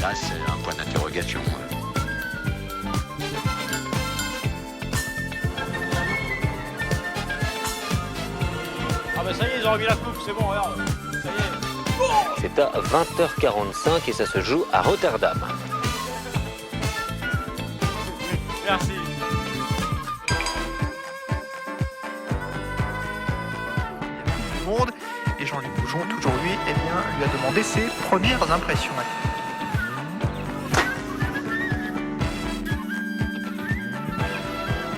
Là, c'est un point d'interrogation. Ah bah ça y est, ils ont remis la coupe, c'est bon, regarde. Ça y est. C'est à 20h45 et ça se joue à Rotterdam. Merci. Du monde, et Jean-Luc Boujon, toujours lui, eh bien, lui a demandé ses premières impressions.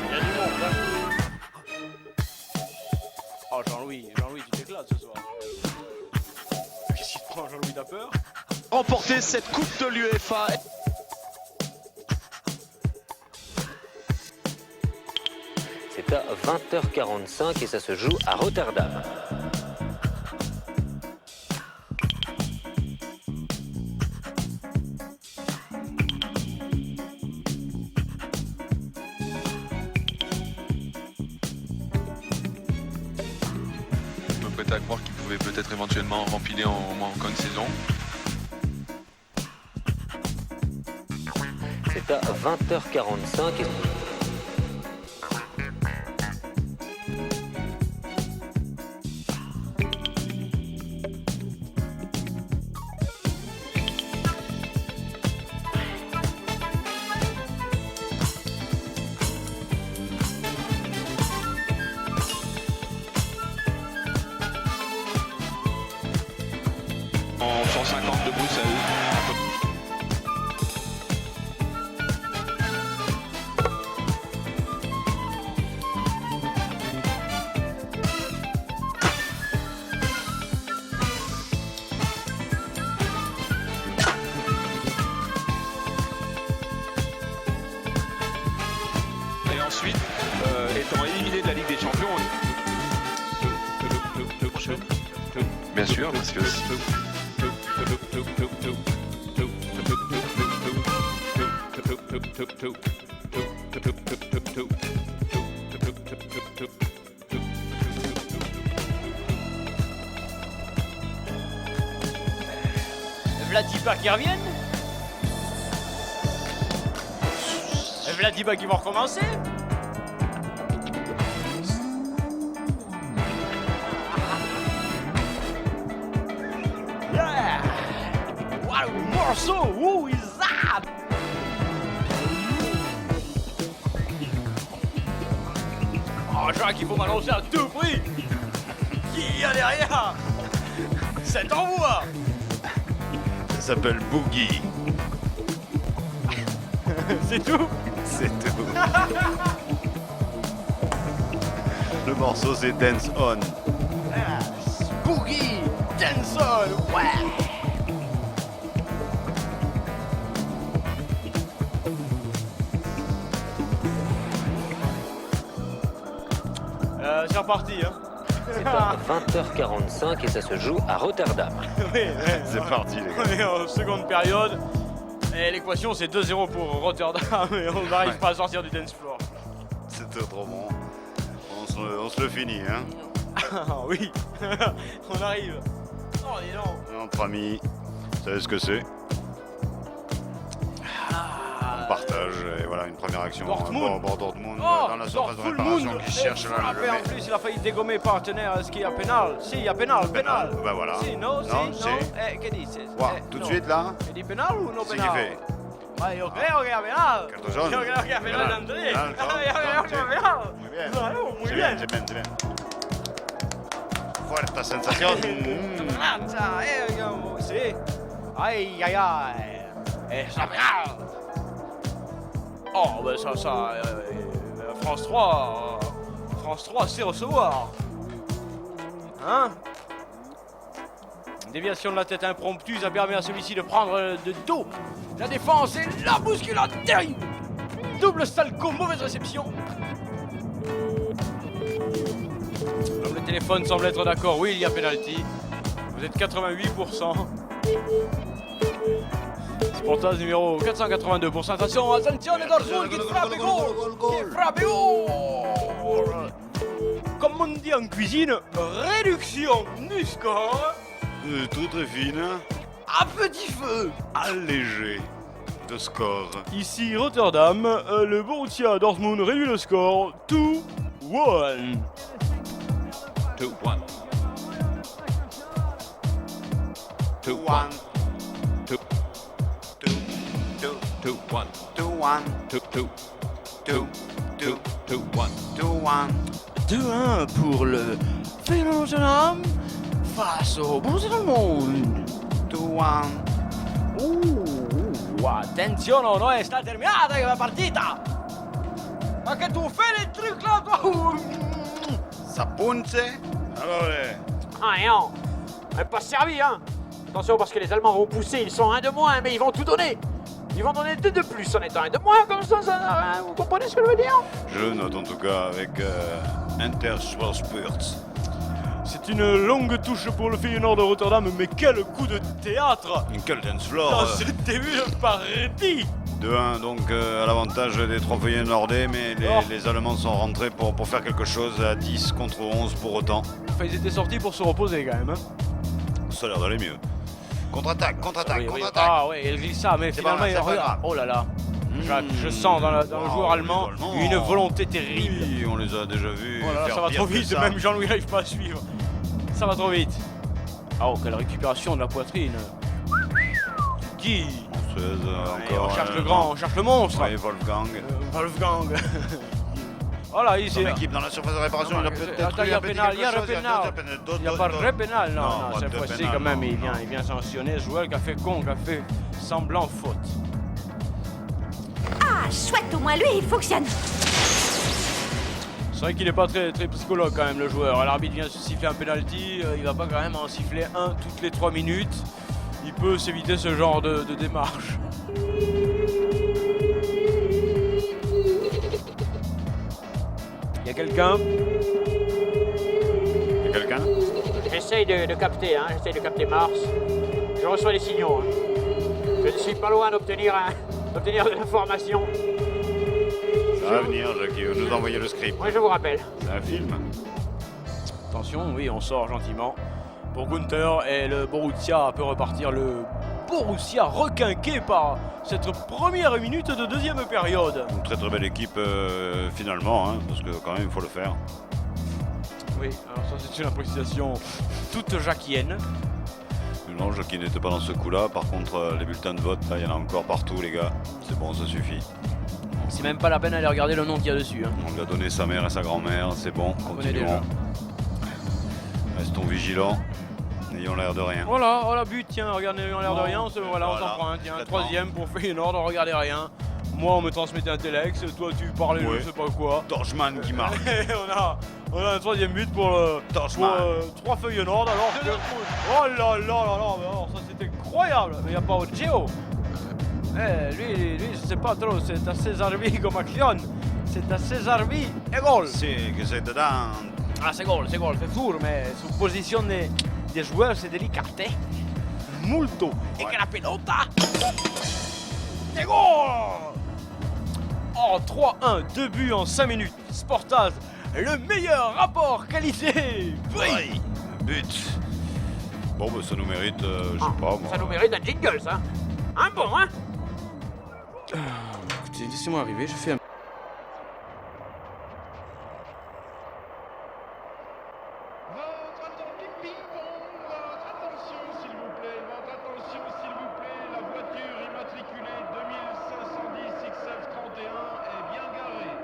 Il y a du monde, hein. Oh Jean-Louis, tu t'éclates ce soir. Qu'est-ce qu'il te prend, Jean-Louis, t'as peur? Remporter cette coupe de l'UEFA. C'est à 20h45 et ça se joue à Rotterdam. Je me prête à croire qu'il pouvait peut-être éventuellement rempiler en fin de saison. C'est à 20h45 et... En 150 de Bruxelles. Et ensuite, étant éliminé de la Ligue des Champions, bien sûr, parce que Vladipa qui reviennent. Vladipa qui vont recommencer. Yeah! What a morceau! Who is that? Oh, je crois qu'il faut m'annoncer à tout prix. Qui y a derrière? C'est envoi. Ça s'appelle Boogie. C'est tout? C'est tout. Le morceau c'est Dance On. Boogie Dancehall, ouais. C'est reparti, hein. C'est à 20h45 et ça se joue à Rotterdam. Oui, C'est parti les gars. on est en seconde période. Et l'équation c'est 2-0 pour Rotterdam et on n'arrive pas à sortir du dance floor. C'était trop bon. On se le finit hein. Ah oui, on arrive. Oh dis donc. Entre amis, vous savez ce que c'est. On partage et voilà une première action Dortmund. bord Dortmund Oh, dans la surface de Dortmund. réparation qui cherche là, Frappé en plus, il a failli dégommer partenaire. Est-ce qu'il y a pénal? Si, il y a pénal. Bah voilà. Si, non, si, Non, non. si. Qu'est-ce qu'il dit? Ouah, tout de non. suite là, Il dit pénal ou non c'est pénal? qui fait. Ouais, yo creo que penal. Carton jaune. Yo creo que penal d'André. Penal, Yo creo que penal. Muy bien. Claro, muy C'est bien. c'est bien, c'est bien. Fuerte sensación. Lanza, digamos, sí. Ay, ay, ay. Es la penal. Oh, ben ça, France 3 sait recevoir. Hein? Déviation de la tête impromptue, ça permet à celui-ci de prendre de dos la défense et la bousculade terrible. Double Stalco, mauvaise réception. Comme le téléphone semble être d'accord, oui, il y a penalty. Vous êtes 88%. Sportage numéro 482 pour attention, attention Dortmund qui frappe goal, qui frappe goal. Comme on dit en cuisine, réduction du score. Tout très fine. à petit feu. allégé de score. Ici Rotterdam, le Borussia Dortmund réduit le score 2-1. 2-1. 2-1. 2-1. 2-1. 2-1. 2-2. 2-2. 2-1. 2-1. 2-1 pour le Feyenoord Rotterdam face au Borussia Dortmund. 2-1. Attenzione, non è sta terminata la partita. Ma che tu fais les trucs là, toi? Ça punce. Allora. Ah et non, on n'est pas servi, hein. Attention parce que les Allemands vont pousser, ils sont un de moins, mais ils vont tout donner. Ils vont donner 2 de plus en étant un de moins, comme ça, vous comprenez ce que je veux dire? Je note en tout cas avec Inter Schwarzburg. C'est une longue touche pour le Feyenoord de Rotterdam, mais quel coup de théâtre Quel dance dans floor. ce début de partie. 2-1 donc à l'avantage des trois feuillets nordais, mais les Allemands sont rentrés pour faire quelque chose à 10 contre 11 pour autant. Enfin, ils étaient sortis pour se reposer quand même. Hein. Ça a l'air d'aller mieux. Contre-attaque, contre-attaque, Oui, oui. contre-attaque. Ah ouais, il glisse ça, mais C'est finalement, pas grave, il c'est pas regarde. grave. Oh là là. Jacques, je sens dans le Wow, joueur allemand les Allemands. une volonté terrible. Oui, on les a déjà vus. Oh là là, faire ça va pire trop que vite, ça. même Jean-Louis n'arrive pas à suivre. Ça va trop vite. Oh, quelle récupération de la poitrine. Qui Française, encore. On cherche le grand, on cherche le monstre. Oui, Wolfgang. Wolfgang. Voilà, ici. Son équipe dans la surface de réparation, il a peut-être Attends, il y a pénal, il y a quelque chose, pénal. Il n'y a pas de vrai pénal, non, Non, non, pas cette de fois-ci pénal, quand même, non, il vient sanctionner ce joueur qui a fait semblant faute. Ah, chouette, au moins lui, il fonctionne. C'est vrai qu'il n'est pas très psychologue quand même le joueur. L'arbitre vient siffler un penalty, il va pas quand même en siffler un toutes les 3 minutes. Il peut s'éviter ce genre de démarche. Il y a quelqu'un? Il y a quelqu'un? J'essaye de capter, hein, j'essaye de capter Mars. Je reçois des signaux. Hein. Je ne suis pas loin d'obtenir de l'information. Ça va venir, Jackie, nous envoyer le script. Moi, je vous rappelle. C'est un film. Attention, oui, on sort gentiment pour Gunther et le Borussia peut repartir. Le Borussia requinqué par cette première minute de deuxième période. Une très très belle équipe finalement, hein, parce que quand même il faut le faire. Oui, alors ça c'est une appréciation toute jacquienne. Non, Jackie n'était pas dans ce coup-là. Par contre, les bulletins de vote, là, il y en a encore partout, les gars. C'est bon, ça suffit. C'est même pas la peine d'aller regarder le nom qu'il y a dessus. Hein. On lui a donné sa mère et sa grand-mère, c'est bon, On connaît déjà. continuons. Restons vigilants, n'ayons l'air de rien. Voilà, but, tiens, regardez, on a l'air de rien, on s'en Voilà, prend un, tiens, complètement. troisième pour Feyenoord, on regardait rien. Moi, on me transmettait un téléx, toi, tu parlais Ouais. je sais pas quoi. Dorschmann qui marque. Et on a un troisième but pour 3 Feyenoord, alors que... Oh là là là là, mais alors ça c'est incroyable, mais il n'y a pas au Gio. Lui, je sais pas trop, c'est assez Zarbi comme action. C'est assez Zarbi et goal. C'est que c'est dedans. Ah, c'est goal, c'est sûr, mais su position des joueurs, c'est délicate. Molto. Et que la pelota. C'est goal. Oh, 3-1, 2 buts en 5 minutes. Sportaz, le meilleur rapport qualité. Oui. But. Bon, bah, ça nous mérite, je sais pas moi. Ça nous mérite un jingle, ça. Un bon, hein? Écoutez, laissez-moi arriver, je fais un... La voiture immatriculée 2510 XF31 est bien garée.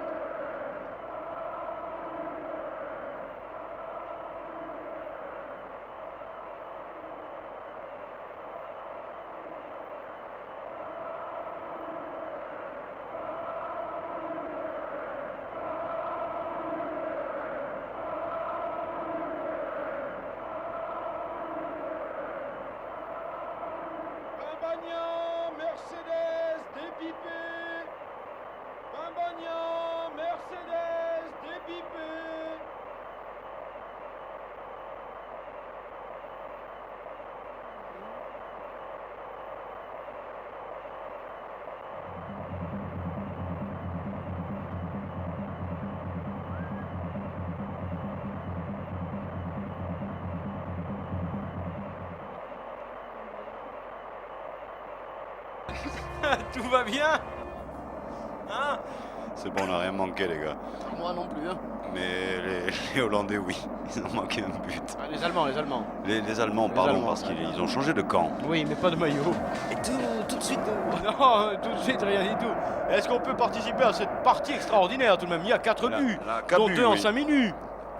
Tout va bien? Hein? C'est bon, on n'a rien manqué, les gars. Moi non plus. Hein. Mais les Hollandais, oui. Ils ont manqué un but. Ah, les Allemands. Les Allemands, pardon, Allemands. parce qu'ils ont changé de camp. Oui, mais pas de maillot. Et tout de suite. Non, tout de suite, rien du tout. Est-ce qu'on peut participer à cette partie extraordinaire tout de même? Il y a 4 buts, dont 2 en 5 minutes.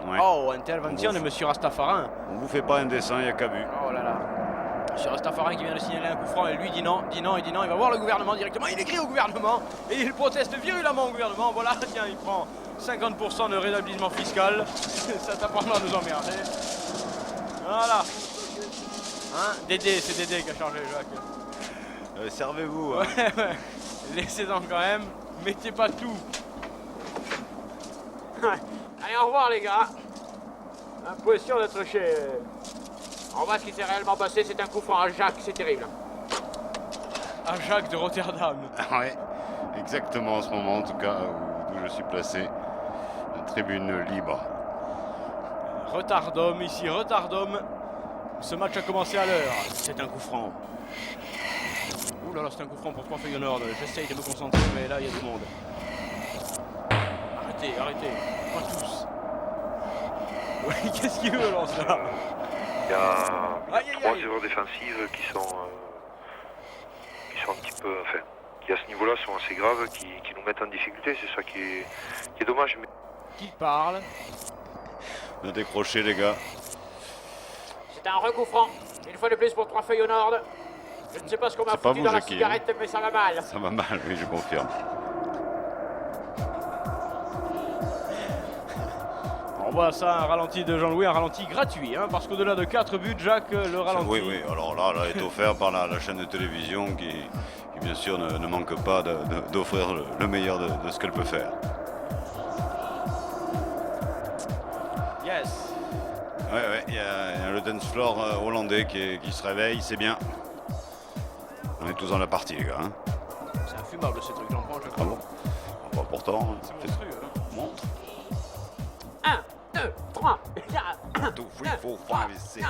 Ouais. Oh, intervention de Monsieur Rastafarin. On vous fait pas un dessin, il n'y a qu'à but. Oh là là. Monsieur Rastafarin qui vient de signaler un coup franc et lui dit non. Il va voir le gouvernement directement. Il écrit au gouvernement et il proteste virulemment au gouvernement. Voilà, tiens, il prend 50% de rétablissement fiscal. Ça t'apprendra à nous emmerder. Voilà. Hein, Dédé, c'est Dédé qui a chargé, Jacques. Servez-vous. Hein. Ouais. Laissez-en quand même. Mettez pas tout. Allez, au revoir les gars. Impression d'être chez... On voit ce qui s'est réellement passé, c'est un coup franc à Jacques, c'est terrible. À Jacques de Rotterdam. Ouais, exactement en ce moment, en tout cas, où je suis placé. La tribune libre. Retardum, ici Retardum. Ce match a commencé à l'heure. C'est un coup franc. Ouh là là, c'est un coup franc pour 3 Feyenoord. J'essaye de me concentrer, mais là, il y a du monde. Arrêtez. Pas tous. Oui, qu'est-ce qu'il veut, lance là? Il y a Aïe, aïe, trois aïe. erreurs défensives qui sont un petit peu, enfin, qui à ce niveau-là sont assez graves, qui nous mettent en difficulté. C'est ça qui est dommage. Mais... Qui parle? On a décroché, les gars. C'est un recoup franc. Une fois de plus pour 3 Feyenoord. Je ne sais pas ce qu'on m'a C'est pas foutu vous, dans la Jackie, cigarette, mais ça va mal. Ça va mal, oui, je confirme. On voit ça, un ralenti de Jean-Louis, un ralenti gratuit, hein, parce qu'au-delà de 4 buts, Jacques, le ralenti... Oui, alors là est offert par la chaîne de télévision qui bien sûr ne manque pas d'offrir le meilleur de ce qu'elle peut faire. Yes. Ouais, il y a le dance floor hollandais qui se réveille, c'est bien. On est tous dans la partie, les gars. Hein. C'est infumable ce truc, j'en prends chaque Ah fois. bon Pas pourtant. Hein. C'est monstrueux, hein. Montre. 1, 2, 3, 2, 3, 4, 5, 6.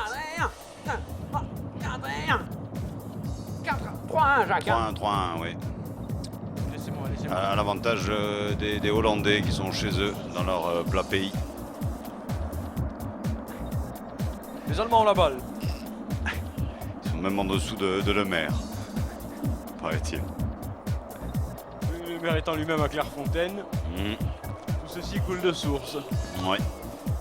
4, 3, 1, Jacques. 3-1, oui. Laissez-moi. À l'avantage des Hollandais qui sont chez eux, dans leur plat pays. Les Allemands ont la balle. Ils sont même en dessous de Le Maire, paraît-il. Le maire étant lui-même à Clairefontaine. Tout ceci coule de source. Ouais.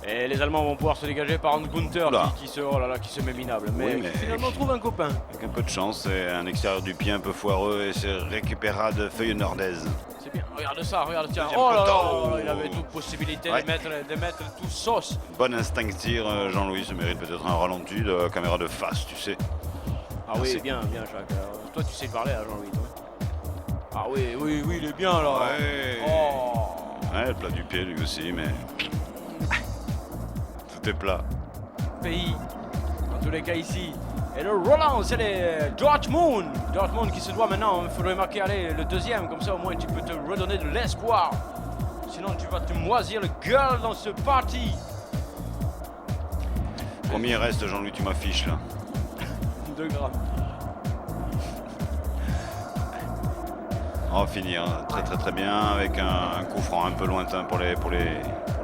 Et les Allemands vont pouvoir se dégager par Hans Gunther Là. qui se met minable. Mais, Oui, mais- qui finalement trouve un copain. Avec un peu de chance, c'est un extérieur du pied un peu foireux et c'est récupérade feuillardaise. C'est bien. Regarde ça, tiens. Deuxième Oh là poteau. là, il avait toute possibilité Ouais. de mettre tout sauce. Bon instinct de tir, Jean-Louis se mérite peut-être un ralenti de caméra de face, tu sais. Ah Merci. oui, bien Jacques. Alors, toi tu sais parler à Jean-Louis, toi. Ah oui, il est bien là. Ouais. Oh, Ouais, le plat du pied lui aussi, mais tout est plat. pays. Dans tous les cas ici. Et le Roland, c'est les Dortmund. Dortmund qui se doit maintenant, il faudrait marquer allez, le deuxième, comme ça au moins tu peux te redonner de l'espoir. Sinon tu vas te moisir le gueule dans ce parti. Combien il reste, Jean-Louis, tu m'affiches là? 2 grammes. On va finir très bien avec un coup franc un peu lointain pour les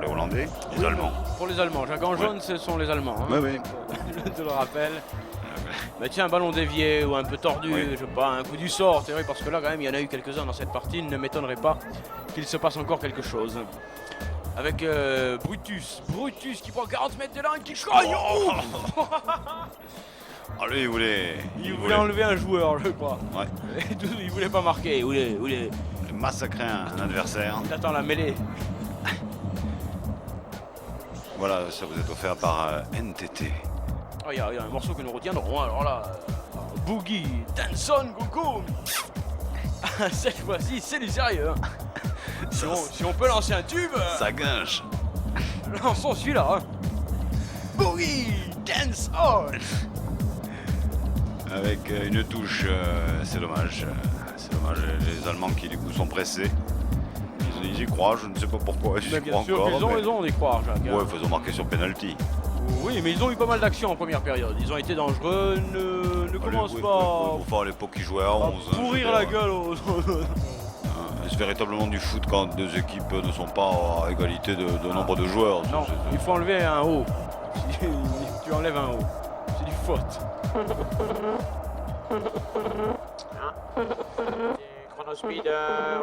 Hollandais, les Allemands. Pour les Allemands, Jacques en jaune, ce sont les Allemands. Hein. Oui. Je te le rappelle. Mais tiens, un ballon dévié ou un peu tordu, Oui. je sais pas, un coup du sort, c'est vrai, parce que là quand même il y en a eu quelques-uns dans cette partie, il ne m'étonnerait pas qu'il se passe encore quelque chose. Avec Brutus qui prend 40 mètres de là et qui cogne. Oh Ah, lui, il voulait enlever un joueur, je crois. Ouais. Il voulait pas marquer, il voulait massacrer un adversaire. il attend la mêlée. Voilà, ça vous est offert par NTT. Oh, il y a un morceau que nous retiendrons, alors là, Boogie, Danson, Gogo. Cette fois-ci, c'est du sérieux. Hein. Si on peut lancer un tube, Ça gâche. lançons celui-là. Hein. Boogie, Dance On. Avec une touche, c'est dommage. C'est dommage, les Allemands qui du coup sont pressés. Ils y croient, je ne sais pas pourquoi. Ils y Mais bien croient sûr encore, qu'ils ont mais- raison d'y croire, Jacques. Ouais, faisons marquer sur penalty. Oui, mais ils ont eu pas mal d'actions en première période. Ils ont été dangereux. Ne commence pas Enfin, à l'époque, ils jouaient à 11. à pourrir la gueule aux... C'est véritablement du foot quand deux équipes ne sont pas à égalité de nombre de joueurs. Non, il faut enlever un haut. Tu enlèves un haut. C'est du faute. Chronospeed,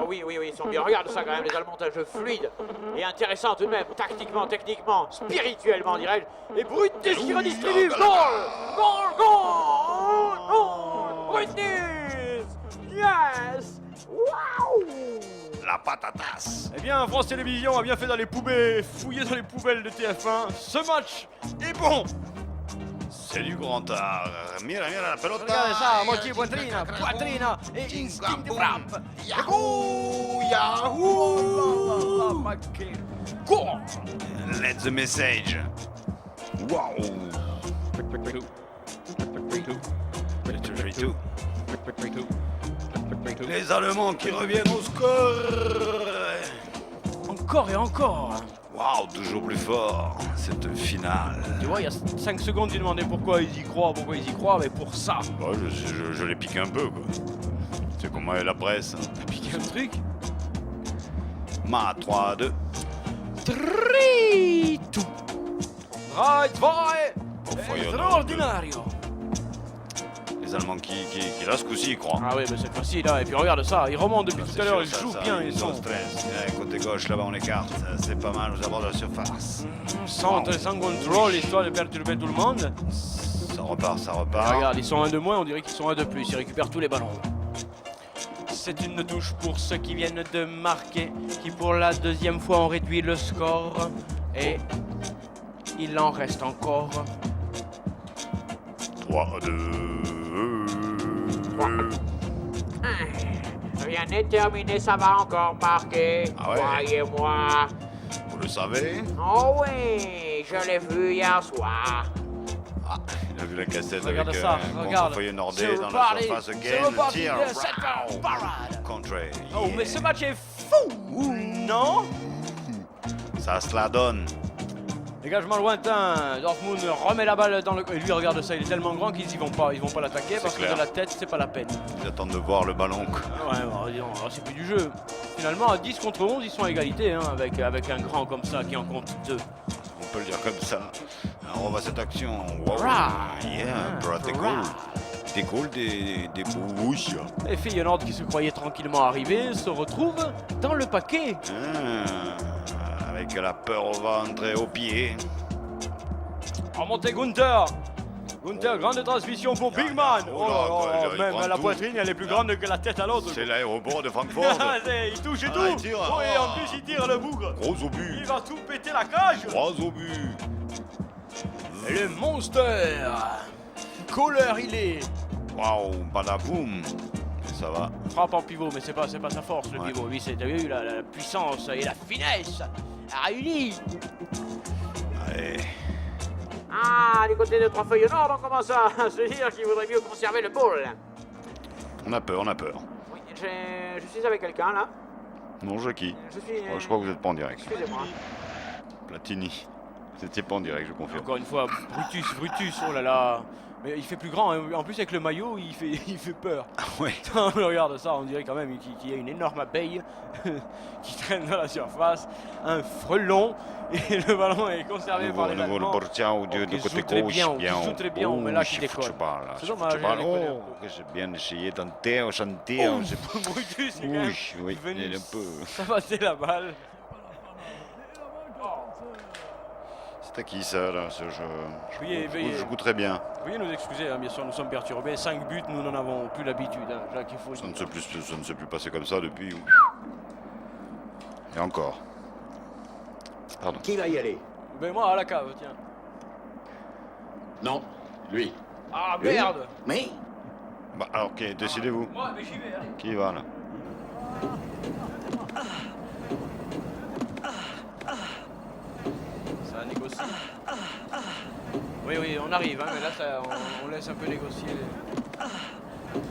oui, ils sont bien. Regarde ça quand même, les Allemands ont un jeu fluide et intéressant tout de même, tactiquement, techniquement, spirituellement, dirais-je. Et Brutus qui redistribue. Goal! Brutus! Yes! Waouh! La patatas. Eh bien, France Télévisions a bien fait d'aller fouiller dans les poubelles de TF1. Ce match est bon. C'est du grand art. Mira la pelota. Regardez ça, moitié poitrina et instinct de frappe. Yahoo! Goal! Let the message. Wow. Les Allemands qui reviennent au score. Encore et encore. Waouh, toujours plus fort. Cette finale. Tu vois, il y a 5 secondes, tu demandais pourquoi ils y croient, mais pour ça. Bah, je les pique un peu, quoi. C'est comment est la presse. T'as piqué un truc? 3-2. 3-2. Right, vai! Extraordinario! Les Allemands qui là, ce coup-ci, ils croient. Ah oui, mais c'est facile, hein. Et puis regarde ça, ils remontent depuis tout à l'heure, ils jouent bien, ils sont. Stress. Côté gauche, là-bas, on écarte. C'est pas mal, nous avons de la surface. Sans contrôle, histoire de perturber tout le monde. Ça repart. Regarde, ils sont un de moins, on dirait qu'ils sont un de plus, ils récupèrent tous les ballons. C'est une touche pour ceux qui viennent de marquer, qui pour la deuxième fois ont réduit le score. Et il en reste encore. 3-2. Rien n'est terminé, ça va encore marquer. Ah ouais? Croyez-moi. Vous le savez? Oh oui, je l'ai vu hier soir. Ah, il a vu la cassette Regarde avec ça, un regarde. contre-foyer nordais C'est dans la reparti, surface c'est gain, reparti tir, de cette parade. contre. Oh, mais ce match est fou, non? Ça se la donne. Dégagement lointain, Dortmund remet la balle dans le... Et lui, regarde ça, il est tellement grand qu'ils vont pas l'attaquer parce clair. que de la tête, c'est pas la peine. Ils attendent de voir le ballon. Quoi. Ouais, bon, disons, c'est plus du jeu. Finalement, à 10 contre 11, ils sont à égalité, hein, avec un grand comme ça qui en compte 2. On peut le dire comme ça. Alors on voit cette action. Wow. Bra. Yeah, bra, t'es Bra. cool. T'es cool, des bouches. Et Feyenoord, qui se croyait tranquillement arrivé, se retrouve dans le paquet. Avec la peur au ventre et aux pieds. Remontez Gunther. Gunther, grande transmission pour Big Man. Oh là, il même prend la tout. poitrine, elle est plus grande que la tête à l'autre. C'est l'aéroport de Francfort. Il touche et Ah, tout. il tire. Oh, et en plus, il tire le bougre. Gros obus. Il va tout péter la cage. 3 obus. Le monster. Kohler, il est. Waouh, badaboum. Ça va. Frappe en pivot, mais c'est pas sa force, le Ouais. pivot. Lui, c'est eu la puissance et la finesse réunis. Allez. Ah, du côté de Trois-Feuilles-Nord, on commence à se dire qu'il vaudrait mieux conserver le ball. On a peur. Oui, je suis avec quelqu'un là. Non, Jackie. Je suis. Je crois que vous n'êtes pas en direct. Excusez-moi. Platini. Vous n'étiez pas en direct, je confirme. Encore une fois, Brutus, oh là là. Mais il fait plus grand, hein. En plus avec le maillot, il fait peur. Ouais. Regarde ça, on dirait quand même qu'il y a une énorme abeille qui traîne dans la surface, un frelon, et le ballon est conservé par les Nouveau le Allemands. portien qui de côté joue très gauche. bien, qui joue très bien, mais là qui décolle. C'est dommage, Football. il déconne un Oh, peu. que j'ai bien essayé de chanter. Brutus, c'est quand même Oui, venu il est un peu. s'abattre la balle. C'est à qui ça, là, ce jeu? Veuillez Je joue très bien. Veuillez nous excuser, hein, bien sûr, nous sommes perturbés. 5 buts, nous n'en avons plus l'habitude. Hein. Jacques, il faut... Ça ne s'est plus passé comme ça depuis. Et encore. Pardon. Qui va y aller? Ben moi, à la cave, tiens. Non, lui. Ah merde! Mais Bah, alors, ok, décidez-vous. Moi, mais j'y vais, allez. Qui va, là? Ça négocie. Oui, on arrive, hein, mais là, on laisse un peu négocier.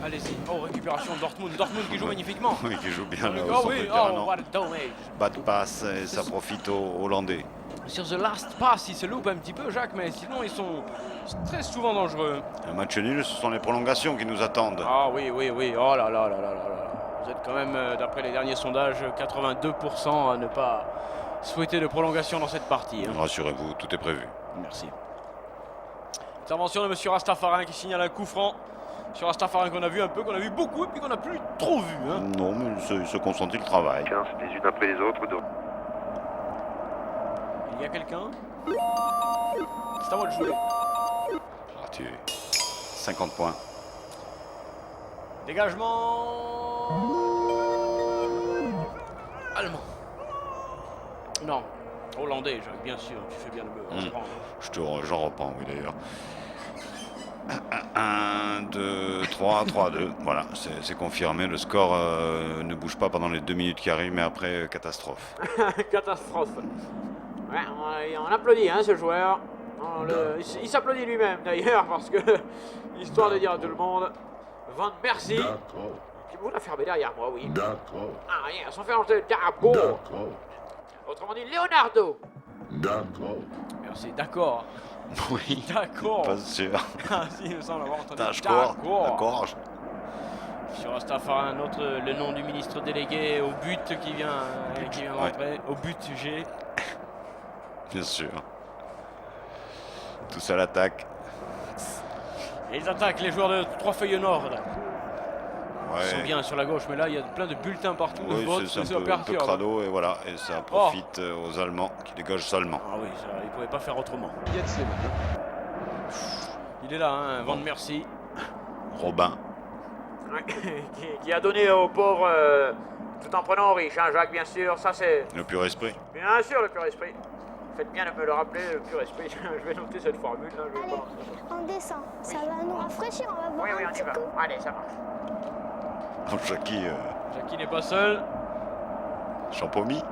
Allez-y. Oh, récupération de Dortmund. Dortmund qui joue magnifiquement. Oui, qui joue bien là au Oh centre oui, du terrain, oh, non. what a dommage. Bas de passe, et ça profite aux Hollandais. Sur The Last Pass, ils se loupent un petit peu, Jacques, mais sinon, ils sont très souvent dangereux. Un match nul, ce sont les prolongations qui nous attendent. Ah oui, oui, oui. Oh là là là là là là. Vous êtes quand même, d'après les derniers sondages, 82% à ne pas souhaiter de prolongation dans cette partie. Hein. Rassurez-vous, tout est prévu. Merci. Intervention de M. Rastafari qui signale un coup franc. Sur Rastafari qu'on a vu un peu, qu'on a vu beaucoup et puis qu'on n'a plus trop vu. Hein. Non, mais il se consentit le travail. Les unes après les autres. Il y a quelqu'un. C'est à moi de jouer. Raté. 50 points. Dégagement. Allemand. Non. Hollandais, Jacques, bien sûr. Tu fais bien de me reprendre. J'en reprends, oui, d'ailleurs. 1, 2, 3, 3, 2. Voilà, c'est confirmé. Le score ne bouge pas pendant les 2 minutes qui arrivent, mais après, catastrophe. Catastrophe. Ouais, on applaudit hein, ce joueur. Il s'applaudit lui-même d'ailleurs parce que, histoire de dire à tout le monde, Van Persie, qui vous l'a fermé derrière moi, oui. Ah, rien, sans faire entrer d'accord. Autrement dit, Leonardo. Merci, d'accord. Oui. D'accord. Pas sûr. Ah si, il me semble avoir entendu. D'accord. Sur Rastafari, un autre, le nom du ministre délégué au but qui vient d'entrer. Au but G. Bien sûr. Tous à l'attaque. Et ils attaquent les joueurs de Trois-Feuilles Nord. Ouais. Ils sont bien sur la gauche, mais là il y a plein de bulletins partout. Oui, c'est un peu crado et voilà. Et ça profite aux Allemands qui dégagent salement. Ah oui, ça, ils ne pouvaient pas faire autrement. Il est là, hein, Van Persie. Robin. qui a donné aux pauvres tout en prenant aux riches, hein, Jacques, bien sûr. Ça c'est. Le pur esprit. Bien sûr, le pur esprit. Faites bien de me le rappeler, le pur esprit. Je vais noter cette formule là. Allez, on descend. Ça va nous rafraîchir, on va boire Oui, un on y petit va. coup. Allez, ça marche. Jackie. Jackie n'est pas seul. Champomy.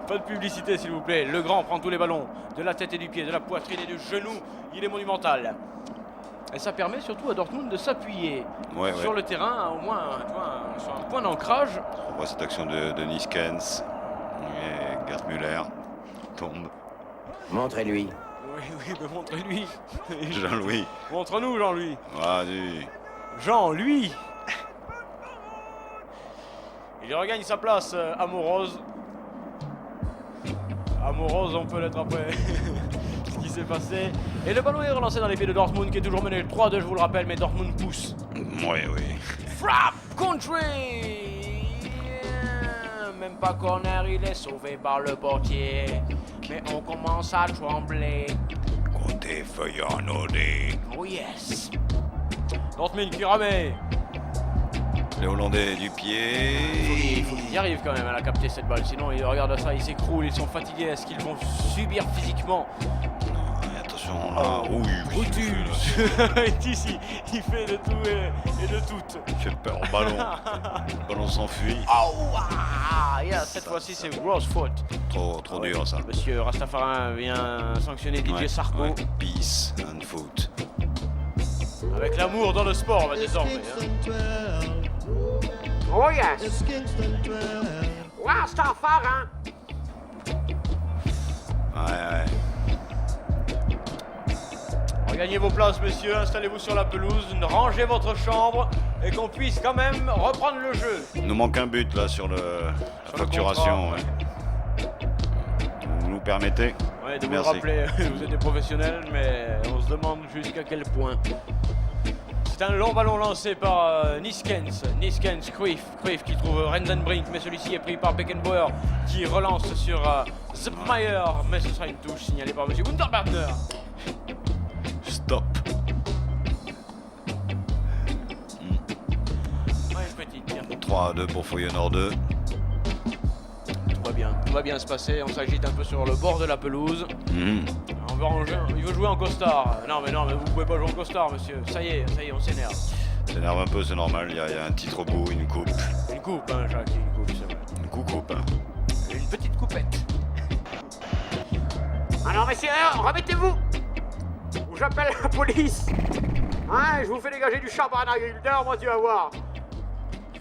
Pas de publicité s'il vous plaît. Le grand prend tous les ballons. De la tête et du pied, de la poitrine et du genou. Il est monumental. Et ça permet surtout à Dortmund de s'appuyer sur le terrain, au moins sur un point d'ancrage. On voit cette action de Niskens. Et Gerd Müller tombe. Montrez-lui. Oui, mais montrez-lui. Jean-Louis. Montre-nous, Jean-Louis. Vas-y. Jean-Louis. Il regagne sa place, Amorose. Amorose, on peut l'être après ce qui s'est passé. Et le ballon est relancé dans les pieds de Dortmund qui est toujours mené 3-2, je vous le rappelle, mais Dortmund pousse. Oui. Frappe country. Même pas corner, il est sauvé par le portier. Mais on commence à trembler. Côté Feyenoordé. Oh yes. Dortmund qui remet. Les Hollandais du pied. Il faut qu'ils y arrivent quand même à la capter cette balle. Sinon, ils regardent ça, ils s'écroulent, ils sont fatigués. Est-ce qu'ils vont subir physiquement? Non, attention là. Ici, il fait de tout et de tout. Il fait peur au ballon. Le ballon s'enfuit. Oh, cette fois-ci, c'est grosse faute. Trop dur ça. Monsieur Rastafari vient sanctionner Didier Sarko. Peace and foot. Avec l'amour dans le sport, désormais. Oh yes. Rastafari. Ouais. Regagnez vos places, messieurs, installez-vous sur la pelouse, rangez votre chambre et qu'on puisse quand même reprendre le jeu. Il nous manque un but là sur la facturation. Vous nous permettez? Ouais, de vous Merci. rappeler, vous êtes des professionnels, mais on se demande jusqu'à quel point. C'est un long ballon lancé par Niskens, Cruyff qui trouve Rensenbrink, mais celui-ci est pris par Beckenbauer qui relance sur Zepmeyer, mais ce sera une touche signalée par M. Wunderbartner. Stop. Ouais, petite, bien. 3-2 pour Feyenoord 2. Tout va bien se passer, on s'agite un peu sur le bord de la pelouse. On veut il veut jouer en costard. Non mais vous pouvez pas jouer en costard, monsieur. Ça y est, on s'énerve. S'énerve un peu, c'est normal, il y a un titre au bout, une coupe. Une coupe, hein, Jacques, une coupe, c'est vrai. Une coupe, hein. Une petite coupette. Alors messieurs, remettez-vous ou j'appelle la police. Hein, je vous fais dégager du champ par un agriculteur, moi tu vas voir.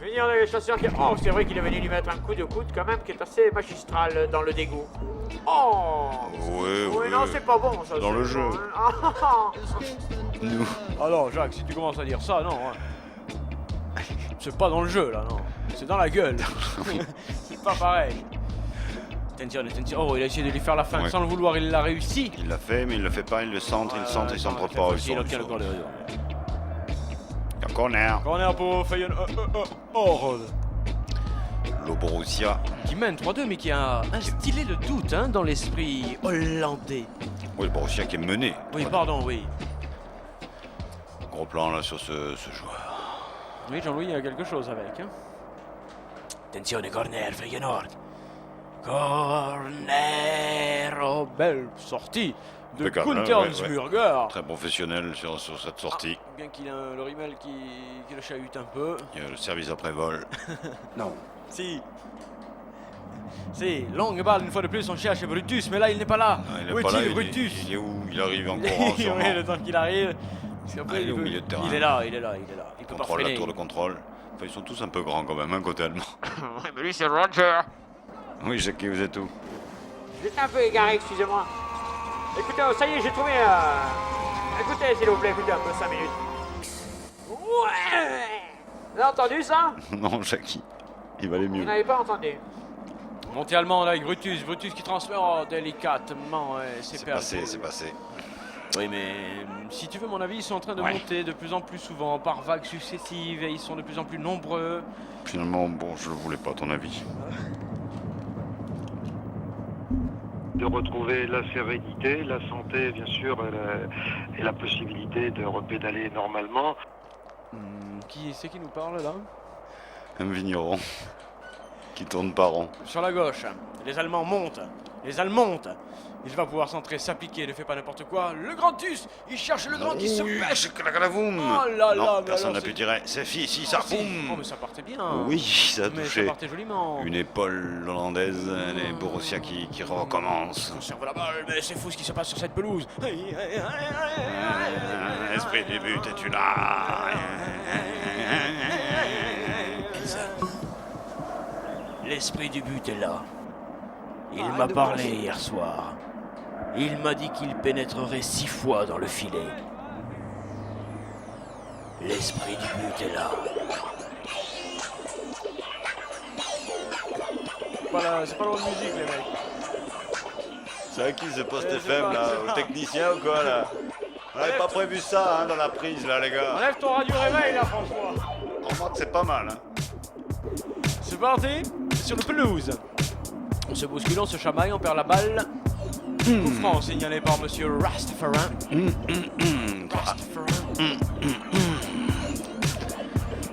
Finir les chasseurs qui... Oh, c'est vrai qu'il est venu lui mettre un coup de coude quand même qui est assez magistral dans le dégoût. Oh Oui, oui, non, c'est pas bon ça. Dans c'est le pas jeu. bon, hein. Ah, Nous. Alors, Jacques, si tu commences à dire ça, non. Hein. C'est pas dans le jeu, là, non. C'est dans la gueule. C'est pas pareil. Attention. Oh, il a essayé de lui faire la fin Ouais. sans le vouloir, il l'a réussi. Il l'a fait, mais il le fait pas, il le centre, il centre pas. Il Il a centre. corner. Un corner. Corner pour Feyenoord. Le Borussia. Qui mène 3-2, mais qui a instillé le doute hein, dans l'esprit hollandais. Oui, le Borussia qui est mené. Oui, pardon, oui. Gros plan là sur ce joueur. Oui, Jean-Louis, il y a quelque chose avec. Hein. Attention, corner, Feyenoord. Corner. Oh, belle sortie de Impeccable, Gunther hein, ouais. Hansburger. Très professionnel sur cette sortie. Bien qu'il a le rimel qui le chahute un peu. Il y a le service après-vol. Si, longue balle une fois de plus, on cherche Brutus, mais là il n'est pas là. Non, il Où est pas là, est-il, Brutus? il est où? Il arrive en courant sûrement. Oui, le temps qu'il arrive. Parce qu'après, Il est au milieu de terrain. Il est là. Il peut pas Contrôle, la freiner. tour de contrôle. Enfin, ils sont tous un peu grands quand même, un côté allemand. ouais, mais lui c'est Roger. Oui, Jackie, vous êtes où? J'étais un peu égaré, excusez-moi. Écoutez, ça y est, j'ai trouvé... Écoutez, s'il vous plaît, écoutez un peu, 5 minutes. Ouais. Vous avez entendu ça? Non, Jackie, il va aller Vous mieux. n'avez pas entendu? Montée allemande avec Brutus qui transmet délicatement. C'est perdu. Passé, c'est passé. Oui, mais si tu veux mon avis, ils sont en train de Ouais. monter de plus en plus souvent par vagues successives et ils sont de plus en plus nombreux. Finalement, bon, je le voulais pas, ton avis. De retrouver la sérénité, la santé, bien sûr, et la possibilité de repédaler normalement. Qui c'est qui nous parle là? Un vigneron qui tourne par rond. Sur la gauche, les Allemands montent. Les Allemands montent. Il va pouvoir centrer, s'appliquer, ne fait pas n'importe quoi. Le Grand Tus, il cherche le Grand Tus, se pêche. Oh là là, non, mais personne alors, n'a pu tirer. C'est si, ça si. boum. Oh, mais ça partait bien. Oui, ça a Mais ça touché. partait joliment. Une épaule hollandaise, les Borussia qui recommence. Conserve la balle, mais c'est fou ce qui se passe sur cette pelouse. Esprit du but, es-tu là? L'esprit du but est là. Il m'a parlé hier soir. Il m'a dit qu'il pénétrerait 6 fois dans le filet. L'esprit du but est là. C'est pas loin de musique, les mecs. C'est à qui ce poste c'est FM pas- là? c'est Au pas- technicien ou quoi là? On n'avait pas prévu ça hein, dans la prise là, les gars. Enlève ton radio réveil, là, François. Remarque, c'est pas mal. Hein. C'est parti, sur le pelouse. On se bouscule, on se chamaille, on perd la balle. Coup franc signalé par monsieur Rastafari.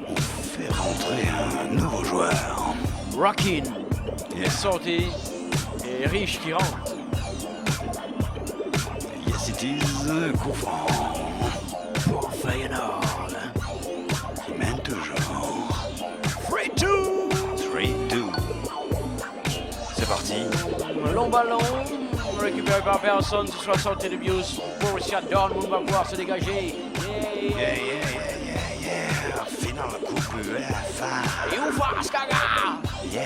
On fait rentrer un nouveau joueur. Rockin Yeah. est sorti et Rich qui rentre. Yes, it is. Coup franc. Pour Feyenoord. Qui mène toujours. 3-2. 3-2. C'est parti. Long ballon, récupéré par personne sur la sortie de Bius. Borussia Dortmund va pouvoir se dégager. Yeah. Finale coupe UEFA. Et ouvre Skaga. Yeah.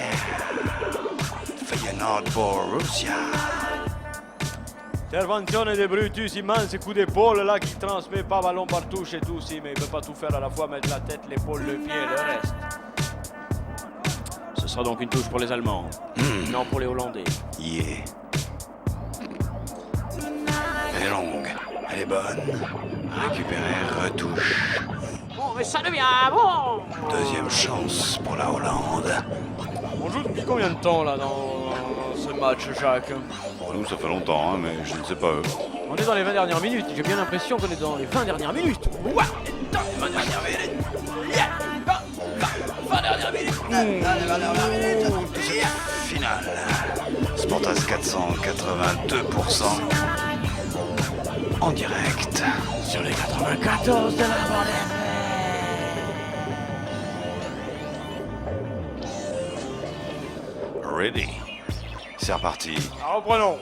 Feyenoord Borussia. Intervenzione de Brutus, immense coup d'épaule là qui transmet pas ballon par touche et tout, si, mais il peut pas tout faire à la fois, mettre la tête, l'épaule, le pied et le reste. Ce sera donc une touche pour les Allemands, non pour les Hollandais. Yeah. Elle est longue, elle est bonne. Récupérer, retouche. Bon, mais ça devient bon. Deuxième chance pour la Hollande. On joue depuis combien de temps là dans ce match, Jacques? Pour nous, ça fait longtemps, hein, mais je ne sais pas eux. On est dans les 20 dernières minutes, j'ai bien l'impression qu'on est dans les 20 dernières minutes. Ouah, dans les 20 dernières minutes. Yeah, 20 dernières minutes. Finale. Sportas 482% en direct. Sur les 94 de la Bordelais. Ready. C'est reparti. Reprenons.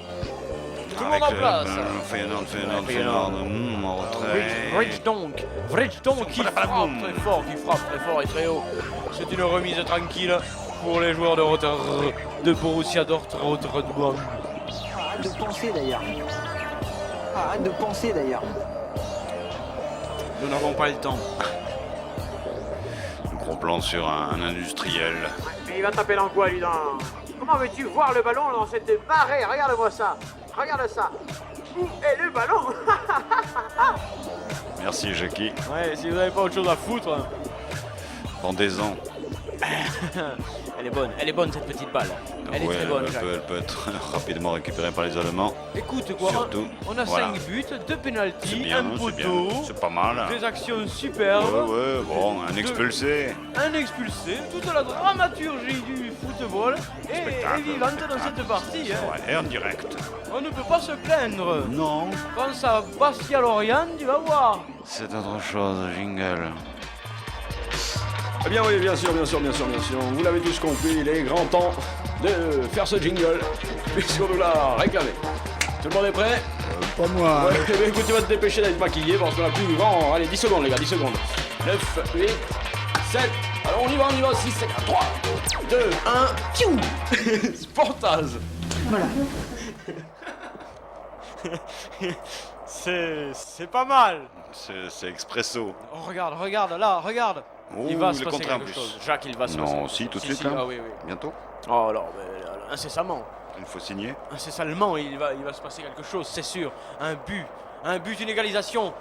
Tout le monde en place. Feyenoord, en retrait. Rich donc Breton qui frappe très fort et très haut. C'est une remise tranquille pour les joueurs de Borussia Dortmund. Arrête de penser d'ailleurs. Arrête de penser d'ailleurs. Nous n'avons pas le temps. Un gros plan sur un industriel. Mais il va taper dans quoi, lui, dans... Comment veux-tu voir le ballon dans cette marée? Regarde-moi ça. Regarde ça. Où est le ballon? Merci Jackie. Ouais, si vous n'avez pas autre chose à foutre. Pendez-en. Elle est bonne cette petite balle. Elle est très bonne, Jacques. Elle peut être rapidement récupérée par les Allemands. Écoute quoi, Surtout, on a voilà. 5 buts, 2 pénaltys, Bien, un c'est bien. poteau, C'est pas mal. des actions superbes. Ouais, bon, un expulsé. Un expulsé, toute la dramaturgie du football est vivante dans cette partie. Hein. Ouais, et en direct. On ne peut pas se plaindre. Non. Pense à Bastia Lorient, tu vas voir. C'est autre chose, jingle. Eh bien oui, bien sûr. Vous l'avez tous compris, il est grand temps de faire ce jingle, puisqu'on nous l'a réclamé. Tout le monde est prêt? Pas moi. Ouais, eh bien, écoute, tu vas te dépêcher d'être maquillé parce qu'on a plus grand. Allez, 10 secondes les gars, 10 secondes. 9, 8, 7. Alors on y va, 6, 7, 3, 2, 1, piou. Sportaz. Voilà. C'est pas mal. C'est expresso. Oh, regarde là, regarde. Oh, il va se le passer contraire quelque en plus. chose. Jacques, il va se passer Non, quelque si, chose. tout de suite, là. Ah oui. Bientôt. Oh alors, mais, incessamment. Il faut signer. Incessamment, il va se passer quelque chose, c'est sûr. Un but, une égalisation.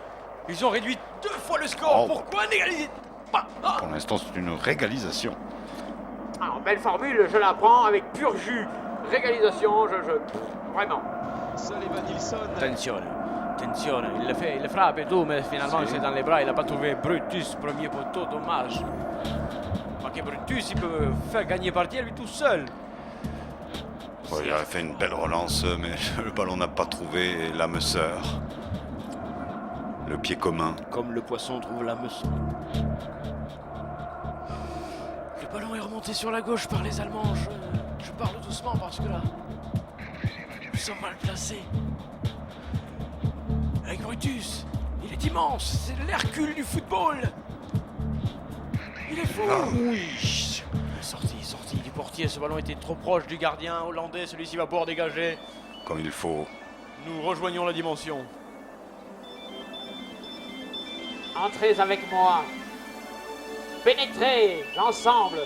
Ils ont réduit 2 fois le score. Oh. Pourquoi égaliser? Pour l'instant, c'est une régalisation. Alors, belle formule, je la prends avec pur jus. Régalisation, vraiment. Attention, il frappe et tout, mais finalement c'est dans les bras, il n'a pas trouvé Brutus, premier poteau, dommage. Parce que Brutus, il peut faire gagner partie à lui tout seul. Ouais, il a fait une belle relance, mais le ballon n'a pas trouvé l'âme sœur. Le pied commun. Comme le poisson trouve l'âme sœur. Le ballon est remonté sur la gauche par les Allemands. Je parle doucement parce que là, nous sommes mal placés. Avec Brutus, il est immense, c'est l'Hercule du football. Il est fou. Oui. Sortie du portier, ce ballon était trop proche du gardien hollandais, celui-ci va pouvoir dégager. Comme il faut. Nous rejoignons la dimension. Entrez avec moi. Pénétrez l'ensemble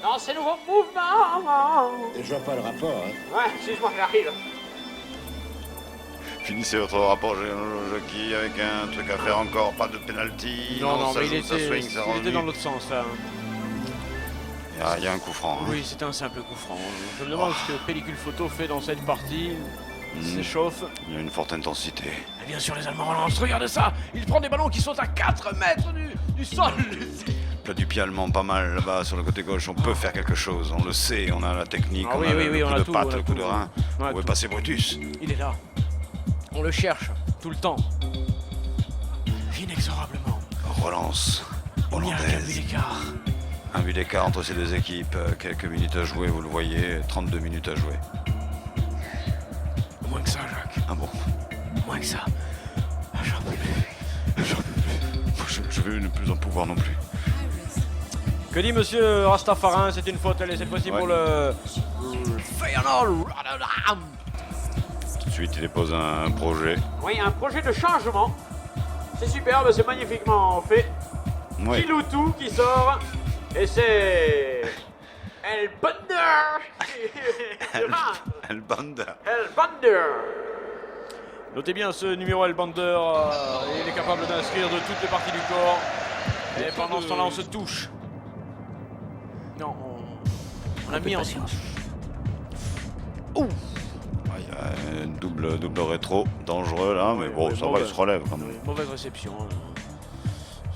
dans ces nouveaux mouvements. Je vois pas le rapport. Hein. Ouais, excuse-moi, j'arrive. Finissez votre rapport, Jackie, avec un truc à faire encore. Pas de penalty. Non, ça mais joue, ça swing, ça il était dans remue. l'autre sens là. Il y a un coup franc. Hein. Oui, c'était un simple coup franc. Je me demande ce que Pellicule Photo fait dans cette partie. Il s'échauffe. Il y a une forte intensité. Et bien sûr, les Allemands relancent. Regarde ça. Il prend des ballons qui sont à 4 mètres du sol. Plat du pied allemand, pas mal là-bas sur le côté gauche. On peut faire quelque chose. On le sait. On a la technique. Ah on oui, a oui, le oui, coup on a de tout, patte, on a le coup tout. de rein. On a Où est tout. passé Brutus? Il est là. On le cherche tout le temps. Inexorablement. Relance Il n'y a qu'un but hollandaise. d'écart. Un but d'écart entre ces deux équipes. Quelques minutes à jouer, vous le voyez. 32 minutes à jouer. Moins que ça, Jacques. Ah bon? Moins que ça. J'en peux plus. Je veux ne plus en pouvoir non plus. Que dit monsieur Rastafarin? C'est une faute, et cette fois-ci Ouais. pour le Feyenoord. Tout de suite, il dépose un projet. Oui, un projet de changement. C'est superbe, c'est magnifiquement fait. Ouais. Kiloutou qui sort. Et c'est... El Bander. El Banda. El Bander. Notez bien ce numéro Elbander, il est capable d'inscrire de toutes les parties du corps. Et pendant ce temps-là, on se touche. Non, on a mis en... Ouh. Il y a un double rétro dangereux là, mais bon, ça va, il se relève quand même. Mauvaise réception.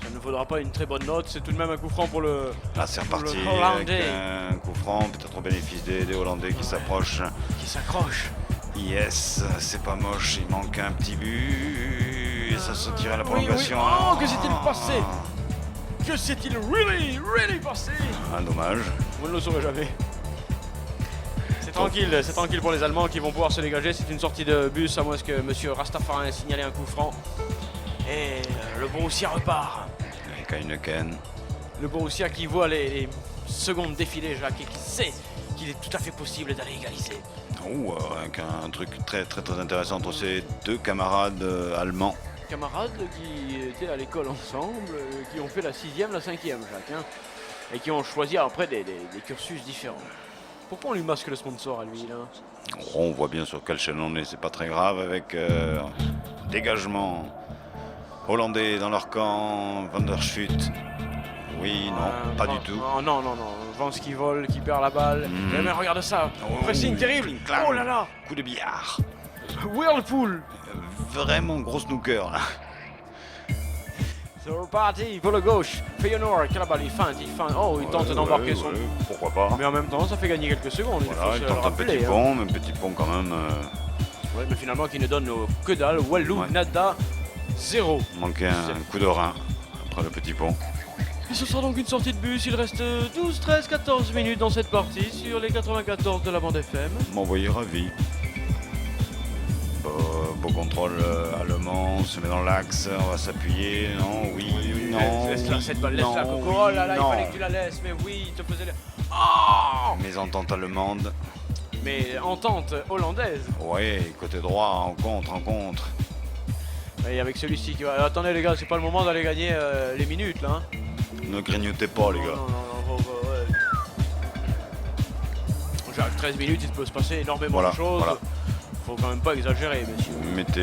Ça ne vaudra pas une très bonne note, c'est tout de même un coup franc pour le... Là, c'est reparti le avec Hollandais. un coup franc, peut-être au bénéfice des Hollandais qui s'approchent. Qui s'accroche. Yes, c'est pas moche, il manque un petit but. Et ça se tire à la Oui, oui. prolongation. Oh, que s'est-il passé? Que s'est-il really passé? Un dommage. Vous ne le saurez jamais. C'est tranquille pour les Allemands qui vont pouvoir se dégager. C'est une sortie de bus, à moins que monsieur Rastafarin ait signalé un coup franc. Et le Borussia repart. Avec Heineken. Le Borussia qui voit les secondes défiler, Jacques, et qui sait qu'il est tout à fait possible d'aller égaliser. Avec un truc très intéressant entre ces deux camarades allemands. Camarades qui étaient à l'école ensemble, qui ont fait la 6e, la 5e, Jacques, hein, et qui ont choisi après des cursus différents. Pourquoi on lui masque le sponsor à lui, là? On voit bien sur quelle chaîne on est, c'est pas très grave, avec dégagement hollandais dans leur camp, Van der Schut. Oui, non, pas du tout. Non, Vance qui vole, qui perd la balle. Mais regarde ça, pressing terrible. Oh là là, coup de billard. Whirlpool. Vraiment gros snooker, là. C'est reparti pour le gauche. Feyenoord, qui a la balle, il feinte. Oh, il tente d'embarquer son... Pourquoi pas. Mais en même temps, ça fait gagner quelques secondes. Voilà, il tente un petit pont, mais un petit pont quand même. Ouais, mais finalement, qui ne donne que dalle. Walou, nada, 0. Manquait un coup de rein après le petit pont. Et ce sera donc une sortie de bus. Il reste 12, 13, 14 minutes dans cette partie sur les 94 de la bande FM. M'envoyer ravi. Beau contrôle allemand, on se met dans l'axe, on va s'appuyer, non, oui, non. Laisse-la cette balle, laisse-la, Coco. Oh là là, il fallait que tu la laisses, mais oui, il te faisait le... Oh! Mésentente allemande. Mais entente hollandaise. Oui, côté droit, en contre. Et avec celui-ci qui va... Attendez les gars, c'est pas le moment d'aller gagner les minutes là. Hein. Ne grignotez pas les gars. Non, ouais. J'arrive 13 minutes, il peut se passer énormément de choses. Voilà. Faut quand même pas exagérer, messieurs.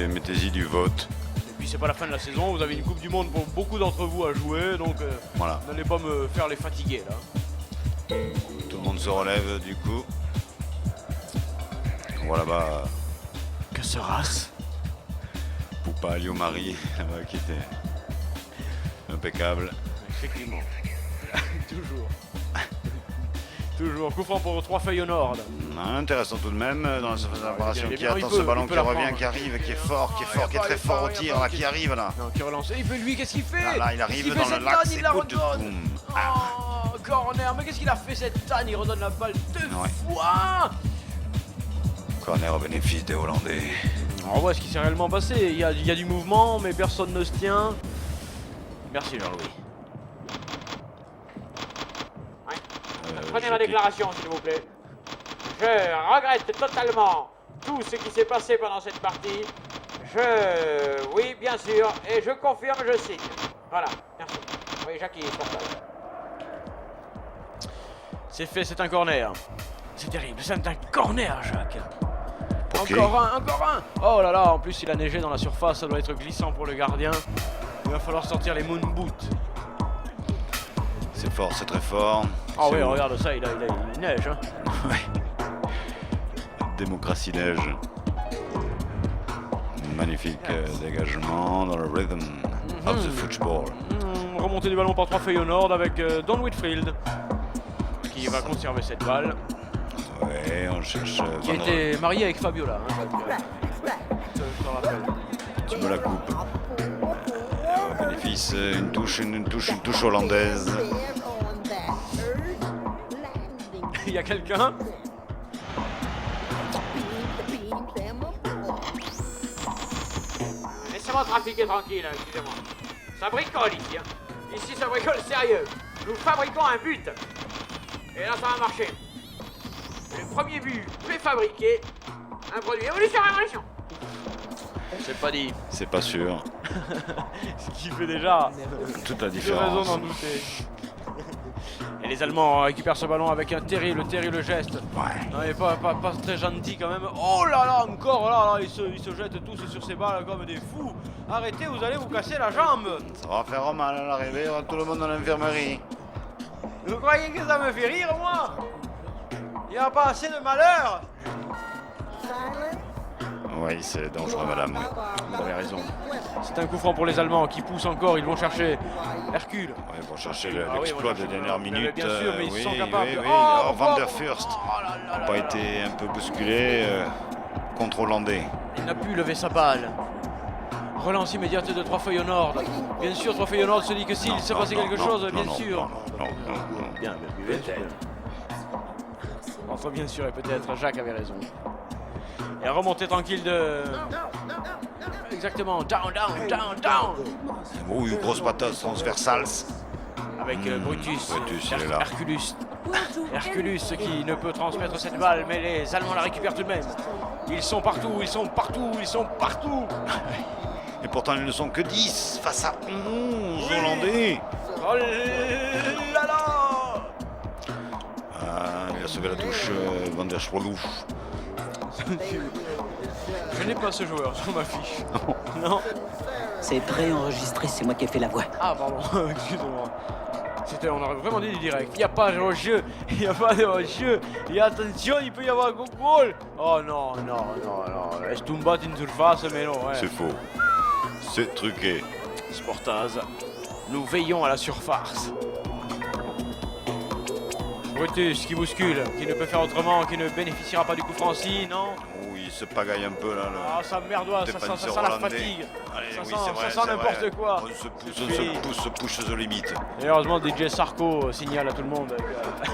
Mettez-y du vote. Et puis c'est pas la fin de la saison, vous avez une Coupe du Monde pour beaucoup d'entre vous à jouer, donc voilà. N'allez pas me faire les fatiguer là. Tout le monde se relève du coup. Voilà bah. Que sera-ce? Poupa Aliomari, là-bas qui était impeccable. Effectivement. Toujours. Coup franc pour 3 Feyenoord. Intéressant tout de même dans la surface d'apparition qui attend ce ballon qui revient, qui arrive, qui est fort, qui est très fort au tir, là, qui arrive là. Non, qui relance. Et lui, qu'est-ce qu'il fait? Là, il arrive dans le lac, il la redonne. Oh, corner. Mais qu'est-ce qu'il a fait cette tanne? Il redonne la balle 2 fois. Corner au bénéfice des Hollandais. On voit ce qui s'est réellement passé. Il y a du mouvement, mais personne ne se tient. Merci Jean-Louis. Prenez ma déclaration, s'il vous plaît. Je regrette totalement tout ce qui s'est passé pendant cette partie. Oui, bien sûr, et je confirme, je signe. Voilà, merci. Oui, Jacques, il est portable. C'est fait, c'est un corner. C'est terrible, c'est un corner, Jacques. Okay. Encore un. Oh là là, en plus il a neigé dans la surface, ça doit être glissant pour le gardien. Il va falloir sortir les moon boots. C'est fort, c'est très fort. Ah oui, regarde ça, il neige. Hein. Démocratie neige. Magnifique dégagement dans le rhythm of the football. Remontée du ballon par 3 Feyenoord avec Don Whitfield qui va conserver cette balle. Ouais, on cherche. Qui était marié avec Fabiola. Hein, je te rappelle. Tu me la coupes. Bénéfice, une touche hollandaise. Il y a quelqu'un? Laissez-moi trafiquer tranquille, excusez-moi. Ça bricole ici. Hein. Ici, ça bricole sérieux. Nous fabriquons un but. Et là, ça va marcher. Le premier but préfabriqué. Un produit. Évolution. C'est pas dit. C'est pas sûr. Ce qui fait déjà toute la différence. J'ai raison d'en douter. Et les Allemands récupèrent ce ballon avec un terrible geste. Ouais. Non, mais pas très gentil quand même. Oh là là, encore là, ils se jettent tous sur ces balles comme des fous. Arrêtez, vous allez vous casser la jambe. Ça va faire mal à l'arrivée, il y aura tout le monde dans l'infirmerie. Vous croyez que ça me fait rire, moi? Il n'y a pas assez de malheur. Oui, c'est dangereux, madame. Vous avez raison. C'est un coup franc pour les Allemands qui poussent encore. Ils vont chercher Hercule. Oui, pour chercher l'exploit des dernières minutes. Bien sûr, mais ils sont capables. Oui. Oh, Van der Furst n'a pas été un peu bousculé contre Hollandais. Il n'a pu lever sa balle. Relance immédiate de 3 Feyenoord. Bien sûr, 3 Feyenoord se dit que s'il s'est passé quelque chose, bien sûr. Bien sûr. Enfin, bien sûr, et peut-être Jacques avait raison. Et remontée tranquille de exactement. Down, down, down, down. Oh, une grosse patate transversale. Avec Brutus, Brutus, il est là. Herculus qui ne peut transmettre cette balle, mais les Allemands la récupèrent tout de même. Ils sont partout, ils sont partout, ils sont partout. Et pourtant, ils ne sont que 10 face à 11 Hollandais. Oh là là. Il a sauvé la touche, Van der Schwolouf. Je n'ai pas ce joueur sur ma fiche. Non. C'est préenregistré, c'est moi qui ai fait la voix. Ah pardon, excusez-moi. On aurait vraiment dit du direct. Il n'y a pas de jeu, il n'y a pas de jeu. Et attention, il peut y avoir un goal. Oh non, non, non, non. Laisse tout me battre une surface, mais non. Ouais. C'est faux. C'est truqué. Sportaz, nous veillons à la surface. Brutus qui bouscule, qui ne peut faire autrement, qui ne bénéficiera pas du coup franci, non? Oui, il se pagaille un peu là. Ah, ça merdoise, ça sent la fatigue. Allez, ça oui, sent, c'est vrai, ça sent n'importe quoi. On se pousse aux limites. Et heureusement, DJ Sarko signale à tout le monde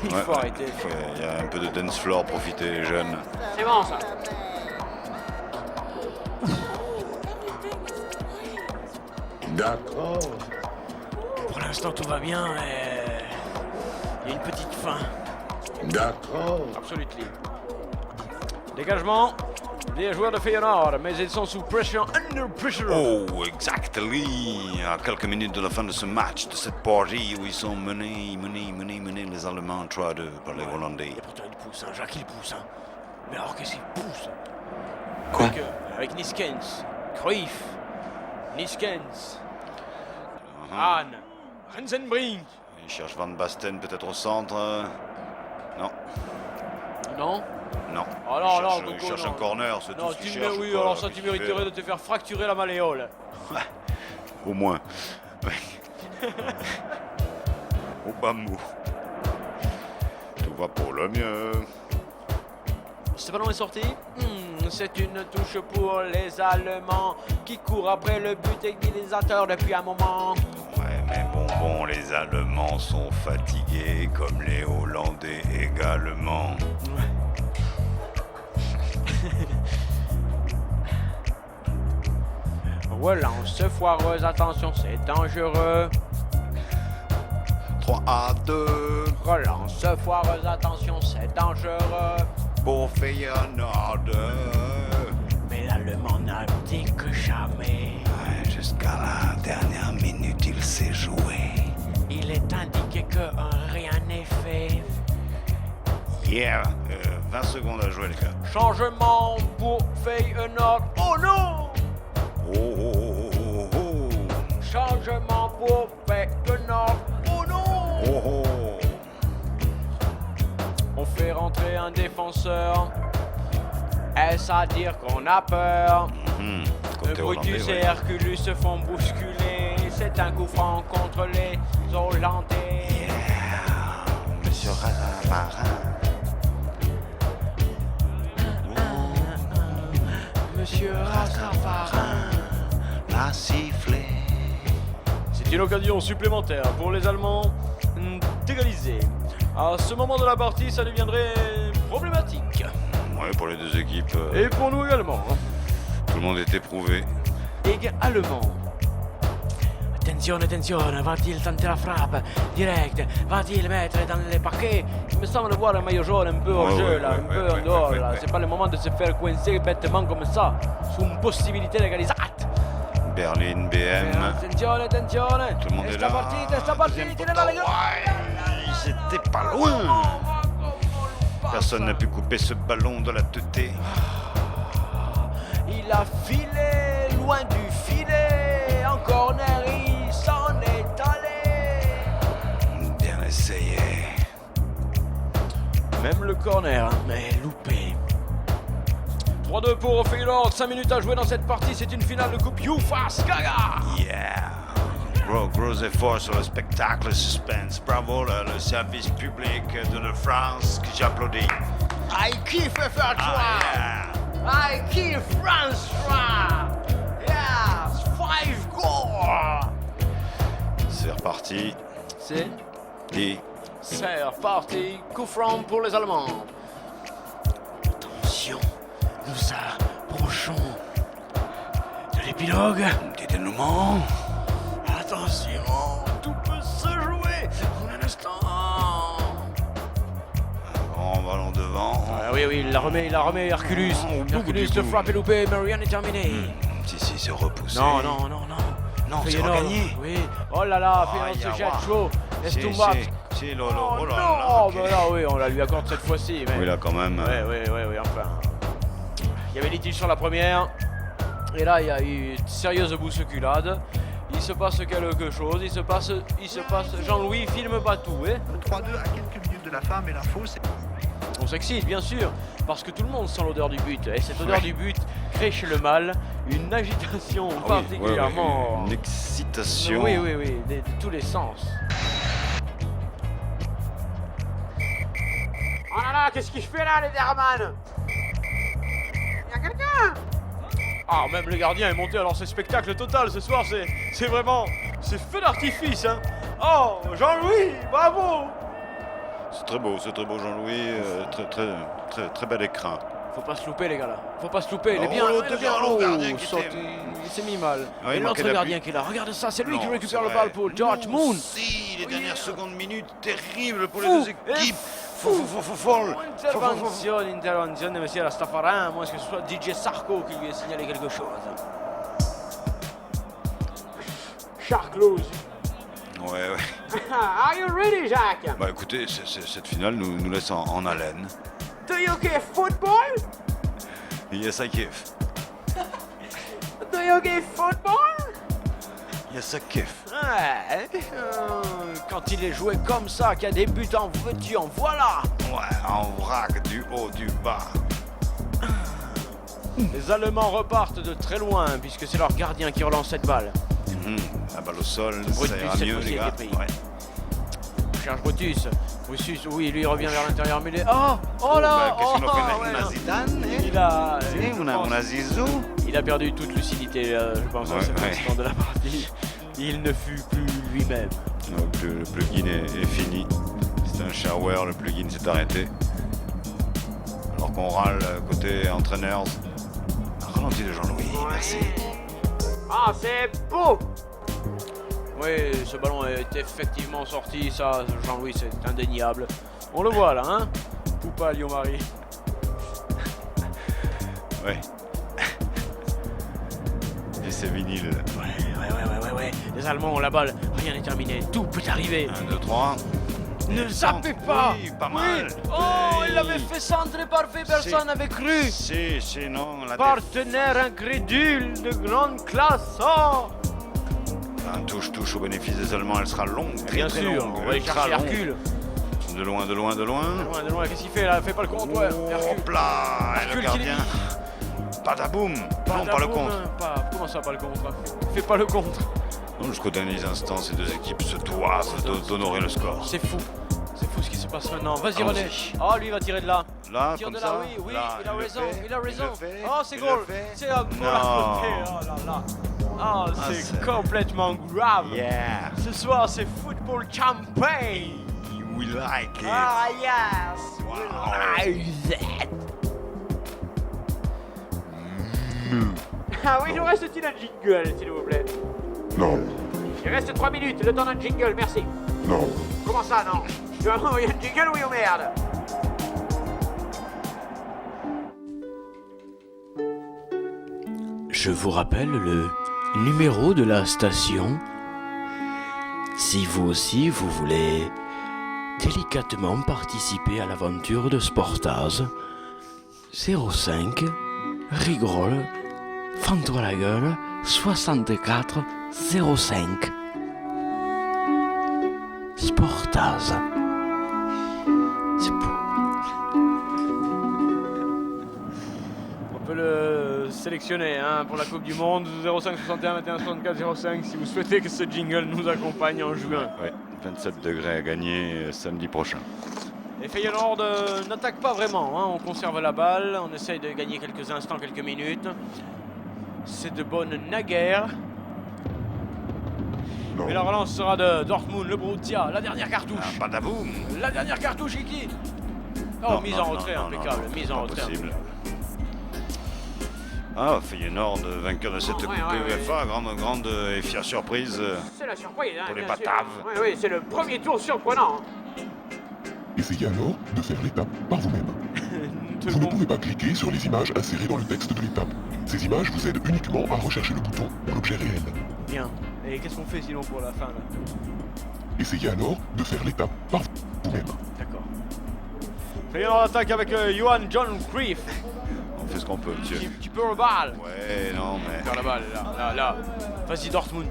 qu'il faut arrêter. Il y a un peu de dance floor, profitez les jeunes. C'est bon ça. D'accord. Pour l'instant, tout va bien, mais il y a une petite fin. D'accord. Absolument. Dégagement des joueurs de Feyenoord, mais ils sont sous pression, under pressure. Oh, exactly. À quelques minutes de la fin de ce match, de cette partie où ils sont menés les Allemands 3-2 par les Hollandais. Et pourtant, il pousse, hein. Jacques, il pousse. Hein. Mais alors qu'est-ce qu'il pousse? Quoi? Avec Niskens, Cruyff, Niskens, Hahn, Rensenbrink. Il cherche Van Basten peut-être au centre. Non. Non? Non. Alors, il cherche un corner, c'est tout ce qu'il cherche. Oui, alors ça tu mériterais de te faire fracturer la malléole. Au moins. Au bas mot. Tout va pour le mieux. Ce ballon est sorti. C'est une touche pour les Allemands qui courent après le but égalisateur depuis un moment. Ouais, mais bon, les Allemands sont fatigués, comme les Hollandais également. Relance foireuse, attention, c'est dangereux. 3-2. Relance foireuse, attention, c'est dangereux. Pour Feyenoord. Mais l'Allemand n'abdique jamais. Ouais, jusqu'à la dernière minute, il s'est joué. Il est indiqué que rien n'est fait. Hier, 20 secondes à jouer, les gars. Changement pour Feyenoord. Oh non! Oh. Changement pour Feyenoord. Oh non! Oh. On fait rentrer un défenseur. Est-ce à dire qu'on a peur? Brutus et Herculus se font bousculer. C'est un coup franc contre les Hollandais. Monsieur Ravarin. Monsieur Ravarin a sifflé. C'est une occasion supplémentaire pour les Allemands d'égaliser. À ce moment de la partie, ça deviendrait problématique. Ouais, pour les deux équipes. Et pour nous également. Tout le monde est éprouvé. Également. Attention, va-t-il tenter la frappe direct? Va-t-il mettre dans les paquets? Il me semble voir un maillot jaune un peu hors jeu, là, un peu en dehors. Là. C'est pas le moment de se faire coincer bêtement comme ça, sous une possibilité d'égalisate. Berlin, BM. Attention. Tout le monde est là. Sta partita, il est là, les gars. Ils étaient pas loin. Personne n'a pu couper ce ballon de la teuté. Il a filé loin du filet. En corner, il s'en est allé. Bien essayé. Même le corner, mais loupé. 3-2 pour Feyenoord, 5 minutes à jouer dans cette partie, c'est une finale de Coupe UEFA Skaga. Yeah. Gros effort sur le spectacle suspense. Bravo le service public de la France que j'applaudis. I kiffe faire I kiffe France 3. Yes, 5 goals. C'est reparti. C'est reparti, coup franc pour les Allemands. Attention, nous approchons de L'épilogue. Petit dénouement. Attention, tout peut se jouer en un instant. Un grand ballon devant. Ah oui, il la remet, Herculus. Herculus, le frappe est loupé, mais rien n'est terminé. Si, c'est repoussé. Non. Non, c'est Feyenoord, regagné. Oui. Oh là là, Feyenoord se jette chaud. Laisse tout battre. C'est Oh là, non, ok. bah là, oui, on la lui accorde cette fois-ci. Mais... Oui, là, quand même. Oui, enfin. Il y avait litige sur la première. Et là, il y a eu une sérieuse bousculade. Il se passe quelque chose. Il se passe. Jean-Louis filme pas tout, hein. Le 3-2 à quelques minutes de la fin, mais l'info, c'est... On s'excite, bien sûr, parce que tout le monde sent l'odeur du but. Et cette odeur du but crée chez le mal une agitation particulièrement... Une excitation. Oui, de tous les sens. Oh là là, qu'est-ce qu'il fait là, Lederman? Y'a quelqu'un? Ah, même le gardien est monté, alors c'est spectacle total ce soir, c'est vraiment... C'est feu d'artifice, hein. Oh, Jean-Louis, bravo. C'est très beau, Jean-Louis. Très bel écran. Faut pas se louper, les gars, là. Faut pas se louper, il est bien, Oh, il est bien. le gardien qui sorti. était- Il s'est mis mal. Ouais, Et il l'autre manquait d'appui. gardien qui est là, regarde ça, c'est lui qui Non, récupère c'est le vrai. ball pour George Moon. Si, les dernières secondes minutes terribles pour les Fou, deux équipes. Folle. Intervention de monsieur Rastafari, moi est-ce que ce soit DJ Sarko qui lui a signalé quelque chose? Shark lose. Ouais. Are you ready, Jacques? Bah écoutez, cette finale nous laisse en haleine. Do you give football? Yes, I kiffe. Do you give football? Yes, I kiffe. Ouais, quand il est joué comme ça, qu'il y a des buts en veux-tu, en voilà. Ouais, en vrac, du haut, du bas. Les Allemands repartent de très loin, puisque c'est leur gardien qui relance cette balle. La balle au sol, Brutus, ça ira cette mieux, fois-ci, les a gars. été pris. Ouais. Cherche Brutus. Brutus, oui, lui il revient vers l'intérieur, mais il est... Oh là, Qu'est-ce qu'on a fait, ouais, on a Zidane, hein? il a... On a Zizou. Il a perdu toute lucidité, je pense, à cet instant de la partie. Il ne fut plus lui-même. Le plugin est fini. C'est un shower, le plugin s'est arrêté. Alors qu'on râle côté entraîneurs. Un ralenti de Jean-Louis, merci. Ah, c'est beau! Oui, ce ballon est effectivement sorti, ça, Jean-Louis, c'est indéniable. On le voit là, hein? Poupa Liomari. Ouais. Et c'est vinyle. Ouais. Les Allemands ont la balle, rien n'est terminé, tout peut arriver. 1, 2, 3. Ne zappez pas! Oui, pas mal. Oh, il l'avait fait centrer parfait, personne n'avait cru! C'est non, la Partenaire incrédule de grande classe! Oh! Un touche au bénéfice des Allemands, elle sera longue, Bien très sûr, longue, on va aller ultra chercher longue. Hercule. De loin. De loin, qu'est-ce qu'il fait là? Fais pas le compte, ouais. Hercule. Hop là, Hercule le qui gardien. Badaboum. Non, pas le contre. Comment ça, pas le contre? Fais pas le contre. Non, jusqu'aux derniers instants, ces deux équipes se doivent d'honorer le score. C'est fou ce qui se passe maintenant. Vas-y, Allons-y. René. Oh, lui il va tirer de là. Là, Tire comme de ça. là, oui, là, il a raison, fait, il a raison. le fait, Oh, c'est il goal. le fait. C'est un goal Non. à côté. Oh là là. Oh, c'est complètement grave. Yeah, Ce soir, c'est football champagne. we like it. Ah, yes. Wow. Ah oui, il nous reste-t-il un jingle, s'il vous plaît? Non, Il reste 3 minutes, le temps d'un jingle, merci. non. Comment ça, non? Tu vas m'envoyer un jingle, oui ou merde? Je vous rappelle le numéro de la station. Si vous aussi vous voulez délicatement participer à l'aventure de Sportaz, 05 rigole, fends-toi la gueule, 64 05. Sportaz. C'est beau. On peut le sélectionner pour la Coupe du Monde, 05 61 21 64 05 si vous souhaitez que ce jingle nous accompagne en juin. Ouais, 27 degrés à gagner samedi prochain. Et Feyenoord n'attaque pas vraiment, on conserve la balle, on essaye de gagner quelques instants, quelques minutes. C'est de bonne naguère. Non. Mais la relance sera de Dortmund, le Borussia, la dernière cartouche. Badaboum. La dernière cartouche, Iki. Oh, Non, mise non, en retrait, non, impeccable, non, mise pas en retrait. possible. Ah, Feyenoord, vainqueur de cette Coupe UEFA, grande et fière surprise C'est la surprise, hein, pour les bien sûr. Bataves. Oui, c'est le premier tour surprenant. Essayez alors de faire l'étape par vous-même. Vous ne pouvez pas cliquer sur les images insérées dans le texte de l'étape. Ces images vous aident uniquement à rechercher le bouton ou l'objet réel. Bien. Et qu'est-ce qu'on fait sinon pour la fin là? Essayez alors de faire l'étape par vous-même. D'accord. Feyenoord attaque avec Johan John Cruyff. On fait ce qu'on peut, monsieur. Tu peux le balle. Ouais, non, mais... Faire la balle, là. Vas-y Dortmund.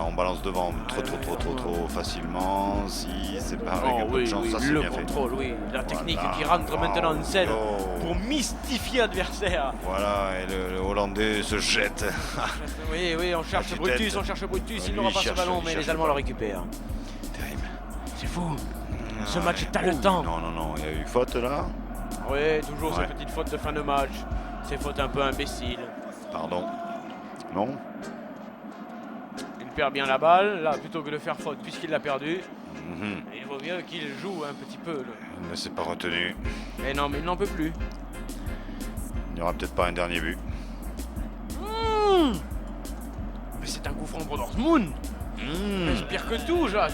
On balance devant trop facilement. Si c'est pas avec un peu de chance, ça c'est le bien fait. contrôle, oui. La technique qui rentre maintenant en scène pour mystifier l'adversaire. Voilà, et le Hollandais se jette. Oui, on cherche Brutus, il n'aura pas ce ballon, mais les Allemands le récupèrent. Terrible. C'est fou. Ce match est haletant. Non, il y a eu faute là. Oui, toujours ces petites fautes de fin de match. Ces fautes un peu imbéciles. Pardon. Non. Il perd bien la balle, là, plutôt que de faire faute, puisqu'il l'a perdu. Il vaut mieux qu'il joue un petit peu. Il ne s'est pas retenu. Mais non, mais il n'en peut plus. Il n'y aura peut-être pas un dernier but. Mais c'est un coup franc pour Dortmund. Mais c'est pire que tout, Jacques.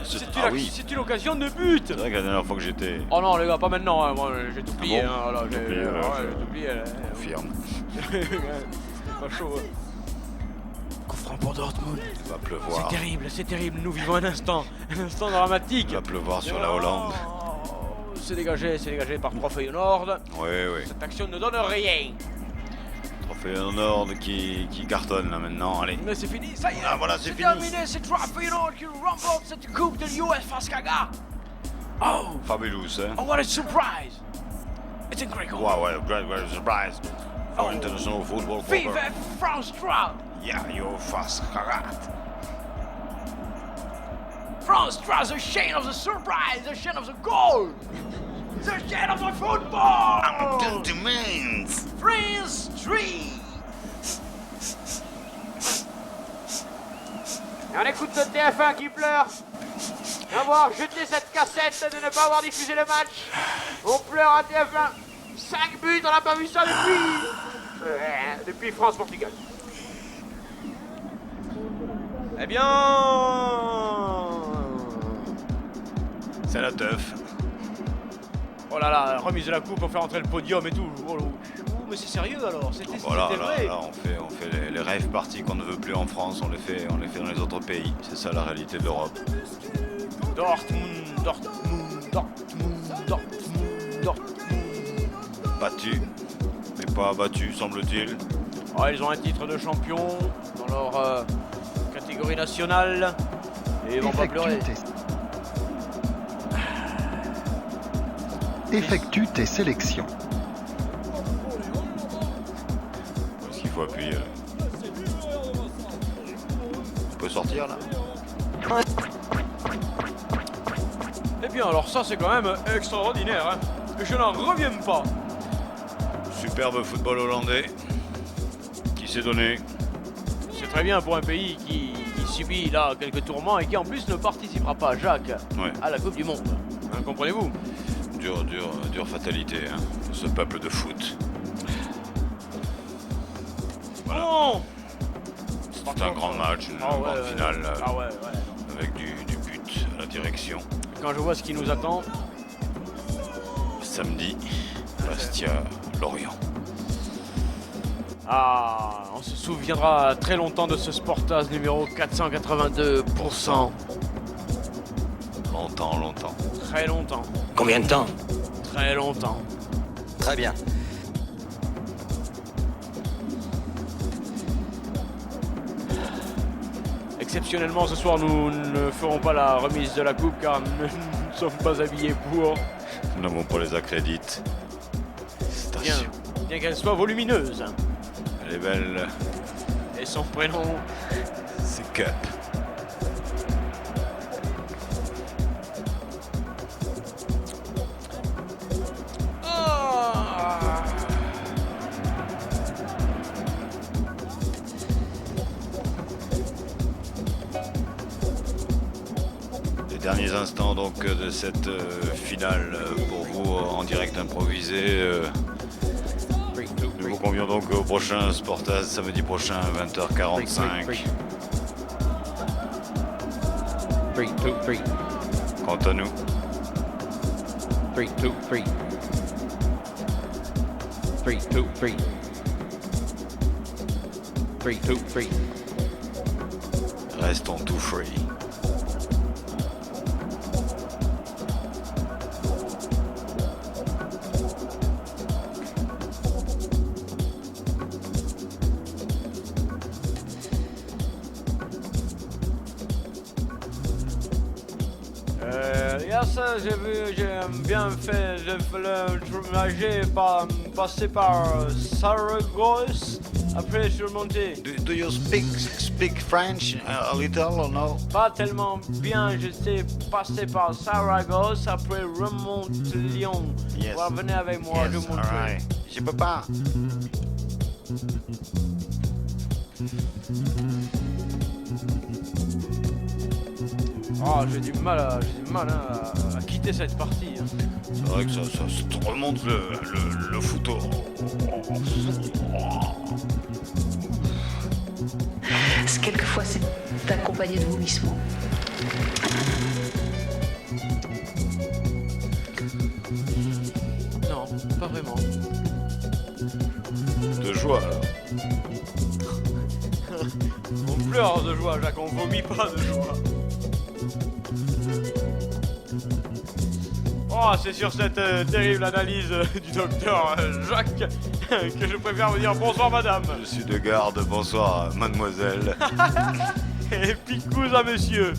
C'est une occasion de but. C'est vrai que la dernière fois que j'étais... Oh non, les gars, pas maintenant. Hein. Moi, j'ai tout plié. bon Voilà, j'ai tout plié. Confirme. C'est pas chaud. Coup franc pour Dortmund. Il va pleuvoir. C'est terrible. Nous vivons un instant dramatique. Il va pleuvoir sur la Hollande. C'est dégagé par 3 Feyenoord. Oui. Cette action ne donne rien. Feyenoord qui cartonne là maintenant, allez. Mais c'est fini, ça y est. Ah voilà, c'est fini. Terminé, c'est 3 Feyenoord qui remportent cette coupe de l'UEFA Skaga. Oh, fabulous, hein. Oh, what a surprise. It's incredible. Wow, great surprise. For international football. Vive France 3. Yeah, UEFA Skaga. France 3, the shade of the surprise, the shade of the goal. The shade of the football! France 3! Et on écoute le TF1 qui pleure d'avoir jeté cette cassette, de ne pas avoir diffusé le match. On pleure à TF1. 5 buts, on n'a pas vu ça depuis France-Portugal. Eh bien... C'est la teuf. Oh là là, remise de la coupe pour faire entrer le podium et tout. Oh, mais c'est sérieux alors, c'était vrai. Là, on fait les rêves parties qu'on ne veut plus en France, on les fait dans les autres pays. C'est ça la réalité de l'Europe. Dortmund. Battu, mais pas abattu, semble-t-il. Oh, ils ont un titre de champion dans leur catégorie nationale et ils vont pas pleurer. Effectue tes sélections. Est-ce qu'il faut appuyer là? On peut sortir là? Eh bien alors ça c'est quand même extraordinaire, hein. Je n'en reviens pas. Superbe football hollandais qui s'est donné. C'est très bien pour un pays qui subit là quelques tourments et qui en plus ne participera pas, Jacques, à la Coupe du Monde. Hein, comprenez-vous? Dure fatalité, hein, ce peuple de foot. Voilà. Oh, c'est un grand match, une grande finale avec du but à la direction. Quand je vois ce qui nous attend. Samedi, Bastia-Lorient. Ah, on se souviendra très longtemps de ce Sportaz numéro 482%. Longtemps. Très longtemps. Combien de temps? Très longtemps. Très bien. Exceptionnellement, ce soir, nous ne ferons pas la remise de la coupe car nous ne sommes pas habillés pour. Nous n'avons pas les accrédits. Bien qu'elle soit volumineuse. Elle est belle. Et son prénom, c'est Cup. Derniers instants donc de cette finale pour vous en direct improvisé. Nouveau convions donc au prochain Sportaz, samedi prochain, 20h45. 3, 2, 3. Quant à nous, 3, 2, 3. 3, 2, 3. 3, 2, 3. restons tout free. J'ai bien fait le trajet passer par Saragosse, après surmonter. Do you speak French a little or no? Pas tellement bien, j'étais passé par Saragosse, après remonte Lyon. Yes. Voilà, venez avec moi, Yes, je vous montre. alright. Je peux pas. Oh, j'ai du mal à quitter cette partie. Hein. C'est vrai que ça te remonte le photo. Quelquefois, c'est accompagné de vomissements. Non, pas vraiment. De joie alors. On pleure de joie, Jacques, on vomit pas de joie. Oh, c'est sur cette terrible analyse du docteur Jacques que je préfère vous dire bonsoir madame. Je suis de garde, bonsoir mademoiselle. Et picouze à monsieur.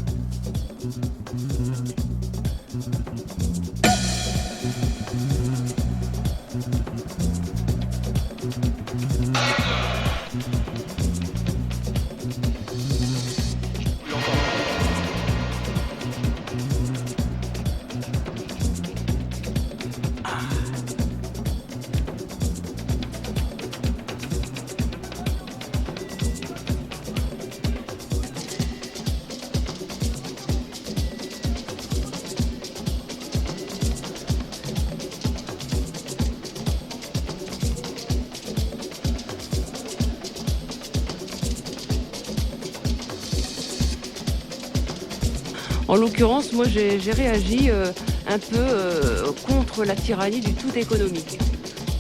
En l'occurrence, moi j'ai réagi un peu contre la tyrannie du tout économique.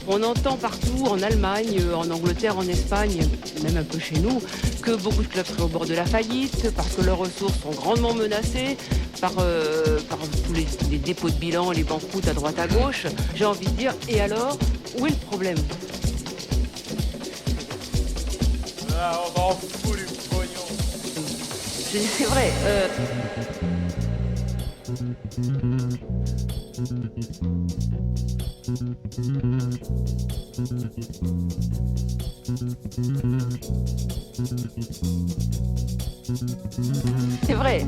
On entend partout, en Allemagne, en Angleterre, en Espagne, même un peu chez nous, que beaucoup de clubs seraient au bord de la faillite, parce que leurs ressources sont grandement menacées par tous les dépôts de bilan, les banqueroutes à droite à gauche. J'ai envie de dire, et alors, où est le problème ? Ah, on s'en fout du pognon. C'est vrai. C'est vrai,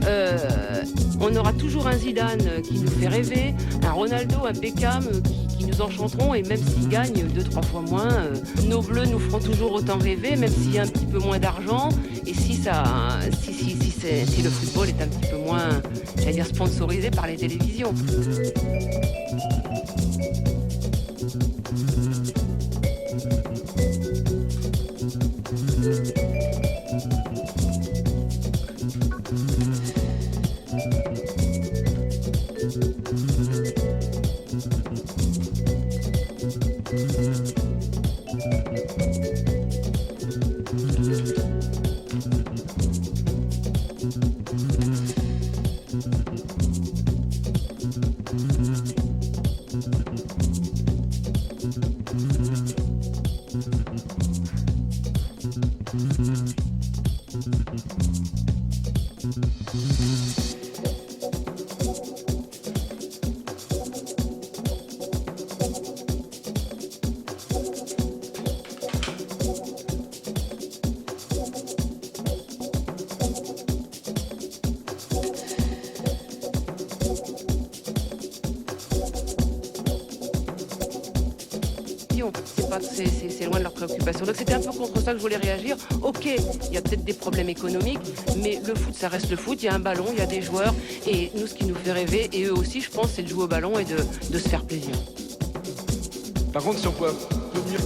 on aura toujours un Zidane qui nous fait rêver, un Ronaldo, un Beckham qui nous enchanteront, et même s'ils gagnent 2-3 fois moins, nos bleus nous feront toujours autant rêver, même s'il y a un petit peu moins d'argent, et si le football est un petit peu moins, j'allais dire, sponsorisé par les télévisions. C'est loin de leurs préoccupations. Donc c'était un peu contre ça que je voulais réagir. Ok, il y a peut-être des problèmes économiques, mais le foot, ça reste le foot. Il y a un ballon, il y a des joueurs. Et nous, ce qui nous fait rêver, et eux aussi, je pense, c'est de jouer au ballon et de se faire plaisir. Par contre, si on pouvait venir